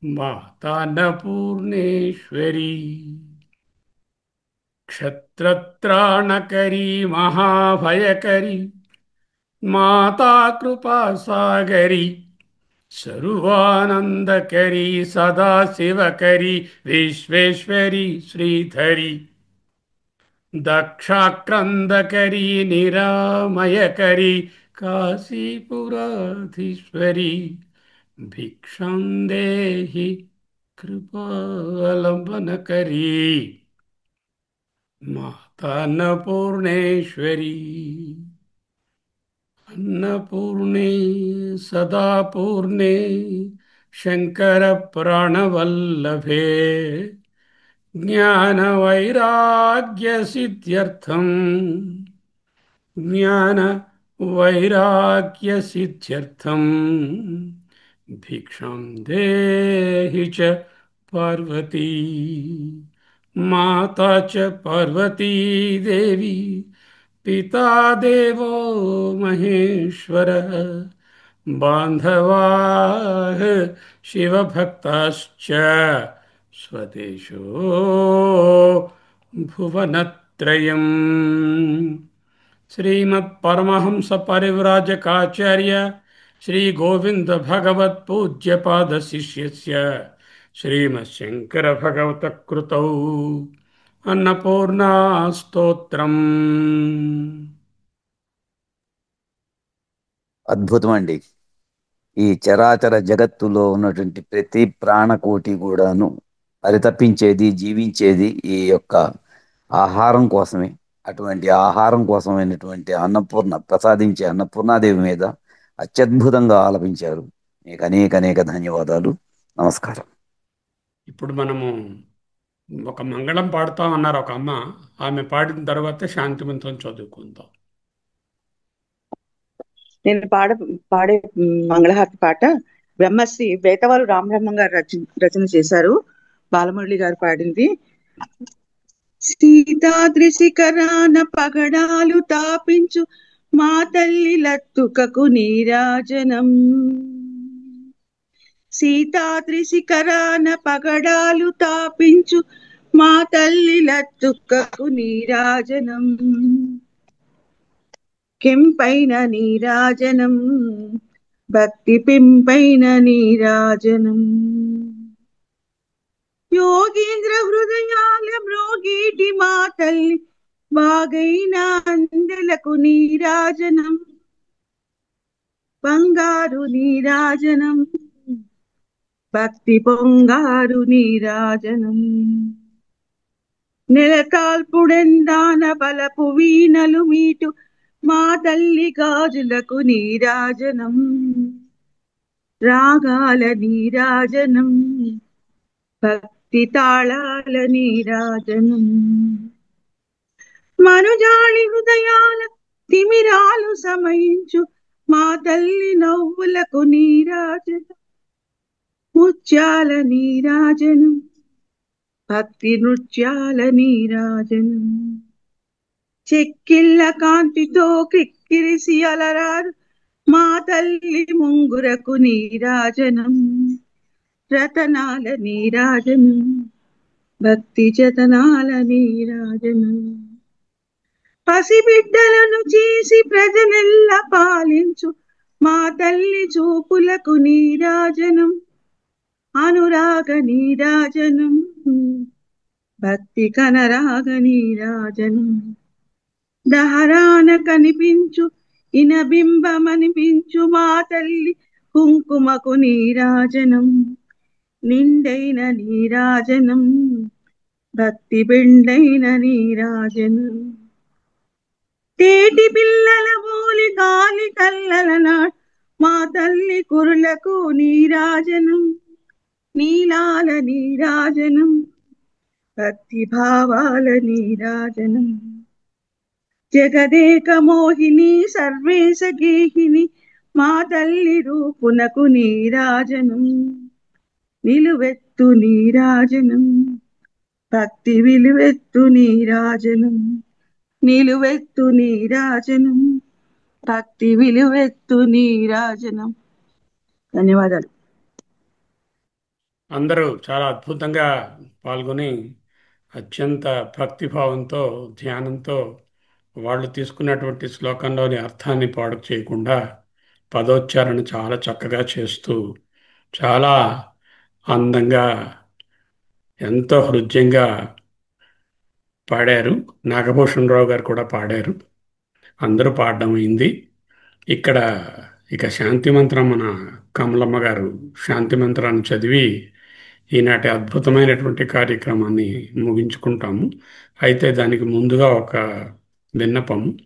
మాతాన్నపూర్ణేశ్వరీ క్షత్రత్రాణకరీ మహాభయకరీ మాతా కృపాసాగరీ సర్వానందకరీ సదాశివకరీ విశ్వేశ్వరీ శ్రీధరీ దక్షాక్రందకరీ నిరామయకరీ కాశీపురాధీశ్వరీ భిక్షాం దేహి కృపావలంబనకరీ మాతాన్నపూర్ణేశ్వరీ అన్నపూర్ణే సదాపూర్ణే శంకర ప్రాణవల్లభే జ్ఞానవైరాగ్యసిద్ధ్యర్థం జ్ఞానవైరాగ్యసిద్ధ్యర్థం భిక్షాం దేహి చ పార్వతీ माता च पार्वती देवी पिता देवो महेश्वरः बान्धवाः शिवभक्ताश्च स्वदेशो भुवनत्रयम् श्रीमत्परमहंस परिव्राजकाचार्य श्री गोविंद भगवत पूज्य पाद शिष्यस्य श्रीमच्छंकर भगवत कृतौ अन्नपूर्णा స్తోత్రం. అద్భుతం అండి. ఈ చరాచర జగత్తులో ఉన్నటువంటి ప్రతి ప్రాణకోటి కూడాను పరితపించేది, జీవించేది ఈ యొక్క ఆహారం కోసమే. అటువంటి ఆహారం కోసమైనటువంటి అన్నపూర్ణ ప్రసాదించే అన్నపూర్ణాదేవి మీద అత్యద్భుతంగా ఆలపించారు. మీకు అనేక అనేక ధన్యవాదాలు. నమస్కారం. ఇప్పుడు మనము ఒక మంగళం పాడుతాం అన్నారు ఒక అమ్మ. ఆమె పాడిన తర్వాత శాంతి మంత్రం చదువుకుందాం. నేను పాడే మంగళహారతి పాట బ్రహ్మశ్రీ వేటవారు రామబ్రహ్మం గారు రచన చేశారు. బాలమురళి గారు పాడింది. సీతాద్రి శిఖరాన పగడాలు తాపించు మా తల్లి లత్తుకకు నీరాజనం. సీతాద్రి శిఖరాన పగడాలు తాపించు మా తల్లి లత్తుకకు నీరాజనం. కెంపైన నీరాజనం భక్తి పెంపైన నీరాజనం. యోగీంద్ర హృదయాల మ్రోగీటి మా తల్లి బాగైన అందెలకు నీరాజనం. బంగారు నీరాజనం భక్తి పొంగారు నీరాజనం. నెలతాల్పుడెందాన బలపు వీణలు మీటు మా తల్లి గాజులకు నీరాజనం. రాగాల నీరాజనం భక్తి తాళాల నీరాజనం. మనుజాళి హృదయాల తిమిరాలు సమయించు మా తల్లి నవ్వులకు నీరాజనం. ముత్యాల నీరాజనం భక్తి నృత్యాల నీరాజనం. చెక్కిళ్ళ కాంతితో క్రిక్కిరిసి అలరారు మా తల్లి ముంగురకు నీరాజనం. రతనాల నీరాజనం భక్తి జతనాల నీరాజనం. పసిబిడ్డలను చేసి ప్రజనెల్ల పాలించు మా తల్లి చూపులకు నీరాజనం. అనురాగ నీరాజనం భక్తి కనరాగ నీరాజనం. దహరాన కనిపించు ఇనబింబమనిపించు మా తల్లి కుంకుమకు నీరాజనం. నిండైన నీరాజనం భక్తి బెండైన నీరాజనం. తేటి పిల్లల బోలి గాలి కల్లల నాడు మా తల్లి కురులకు నీరాజనం. నీలాల నీరాజనం భక్తి భావాల నీరాజనం. జగదేక మోహిని సర్వేశ గేహిని మా తల్లి రూపునకు నీరాజనం. నిలువెత్తు నీరాజనం భక్తి విలువెత్తు నీరాజనం. నిలువెత్తు నీరాజనం భక్తి విలువెత్తు నీరాజనం. ధన్యవాదాలు. అందరూ చాలా అద్భుతంగా పాల్గొని అత్యంత భక్తిభావంతో ధ్యానంతో వాళ్ళు తీసుకున్నటువంటి శ్లోకంలోని అర్థాన్ని పాడు చేయకుండా పదోచ్చారణ చాలా చక్కగా చేస్తూ చాలా అందంగా ఎంతో హృద్యంగా పాడారు. నాగభూషణ్ రావు గారు కూడా పాడారు. అందరూ పాడడం అయింది. ఇక్కడ ఇక శాంతి మంత్రం మన కమలమ్మ గారు శాంతి మంత్రాన్ని చదివి ఈనాటి అద్భుతమైనటువంటి కార్యక్రమాన్ని ముగించుకుంటాము. అయితే దానికి ముందుగా ఒక విన్నపం.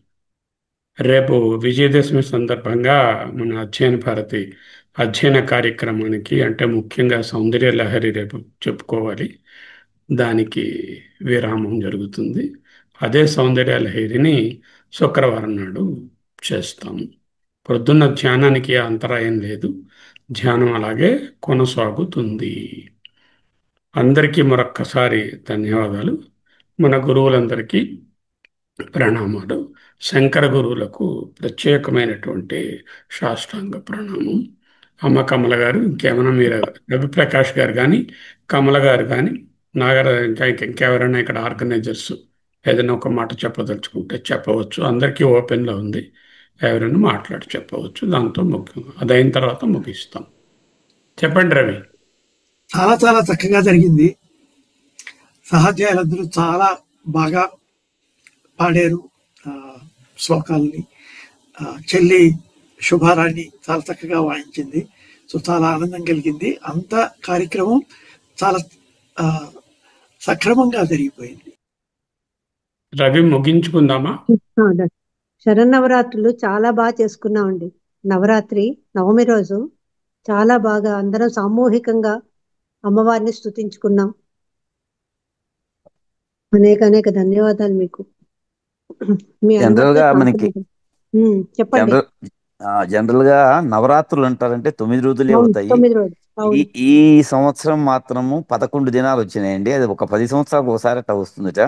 రేపు విజయదశమి సందర్భంగా మన అధ్యయన భారతి అధ్యయన కార్యక్రమానికి అంటే ముఖ్యంగా సౌందర్య లహరి రేపు చెప్పుకోవాలి. దానికి విరామం జరుగుతుంది. అదే సౌందర్య లహరిని శుక్రవారం నాడు చేస్తాము. ప్రొద్దున్న ధ్యానానికి అంతరాయం లేదు. ధ్యానం అలాగే కొనసాగుతుంది. అందరికీ మరొక్కసారి ధన్యవాదాలు. మన గురువులందరికీ ప్రణామాలు. శంకర గురువులకు ప్రత్యేకమైనటువంటి సాష్టాంగ ప్రణామం. అమ్మ కమల గారు, ఇంకేమైనా మీరు రవిప్రకాష్ గారు కానీ, కమల గారు కానీ, ఇంకెవరైనా ఇక్కడ ఆర్గనైజర్స్ ఏదైనా ఒక మాట చెప్పదలుచుకుంటే చెప్పవచ్చు. అందరికీ ఓపెన్లో ఉంది, ఎవరైనా మాట్లాడి చెప్పవచ్చు. దాంతో అదైన తర్వాత ముగిస్తాం. చెప్పండి రవి. చాలా చాలా చక్కగా జరిగింది. సహాధ్యాయులందరూ చాలా బాగా పాడారు శ్లోకాలని. చెల్లి శుభారాణి చాలా చక్కగా వాయించింది. సో చాలా ఆనందం కలిగింది. అంత కార్యక్రమం చాలా సక్రమంగా జరిగిపోయింది. రవి ముగించుకుందామా? శరన్నవరాత్రులు చాలా బాగా చేసుకున్నామండి. నవరాత్రి నవమి రోజు చాలా బాగా అందరం సామూహికంగా అమ్మవారిని స్తుతించుకున్నాం. అనేక ధన్యవాదాలు మీకు. మీ జనరల్ గా మనకి చెప్పండి. జనరల్ గా నవరాత్రులు అంటారంటే 9 రోజులే అవుతాయి. 9 రోజులు. ఈ సంవత్సరం మాత్రము 11 దినాలు వచ్చినాయండి. అది ఒక 10 సంవత్సరాలకు ఒకసారి అట్లా వస్తుందట.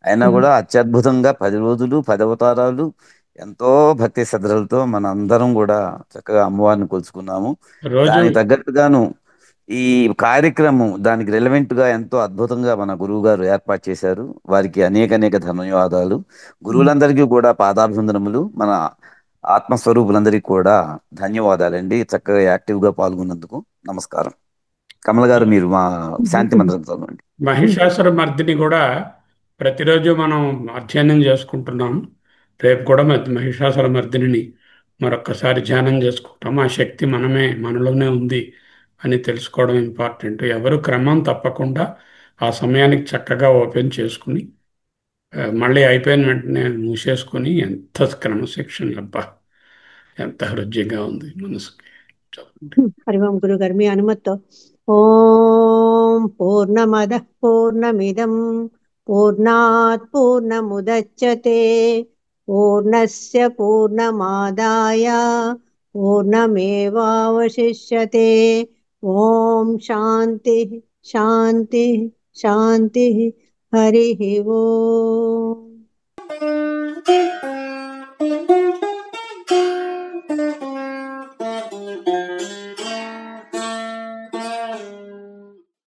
అయినా కూడా అత్యద్భుతంగా 10 రోజులు 10 అవతారాలు ఎంతో భక్తి శ్రద్ధలతో మన అందరం కూడా చక్కగా అమ్మవారిని కొలుచుకున్నాము. దానికి తగ్గట్టుగాను ఈ కార్యక్రమం దానికి రిలవెంట్ గా ఎంతో అద్భుతంగా మన గురువు గారు ఏర్పాటు చేశారు. వారికి అనేక ధన్యవాదాలు. గురువులందరికీ కూడా పాదాభివందనములు. మన ఆత్మస్వరూపులందరికీ కూడా ధన్యవాదాలండి, చక్కగా యాక్టివ్ గా పాల్గొన్నందుకు. నమస్కారం. కమల్ గారు, మీరు మా శాంతి మంత్రం చదవండి. మహిషాసుర మర్దిని కూడా ప్రతిరోజు మనం అధ్యయనం చేసుకుంటున్నాం. రేపు కూడా మహిషాసుర మర్దిని మరొక్కసారి ధ్యానం చేసుకుంటాం. ఆ శక్తి మనలోనే ఉంది అని తెలుసుకోవడం ఇంపార్టెంట్. ఎవరు క్రమం తప్పకుండా ఆ సమయానికి చక్కగా ఓపెన్ చేసుకుని మళ్ళీ అయిపోయిన వెంటనే మూసేసుకొని, ఎంత క్రమశిక్షణ అబ్బా, ఎంత హృదయంగా ఉంది మనసుకి. హరివం గురువు గారు, మీ అనుమతితో ఓం పూర్ణమద పూర్ణమిదం పూర్ణాత్ పూర్ణముదచ్యతే పూర్ణస్య పూర్ణమాదాయ పూర్ణమేవావశిష్యతే. ఓం శాంతి శాంతి శాంతి. హరి ఓం.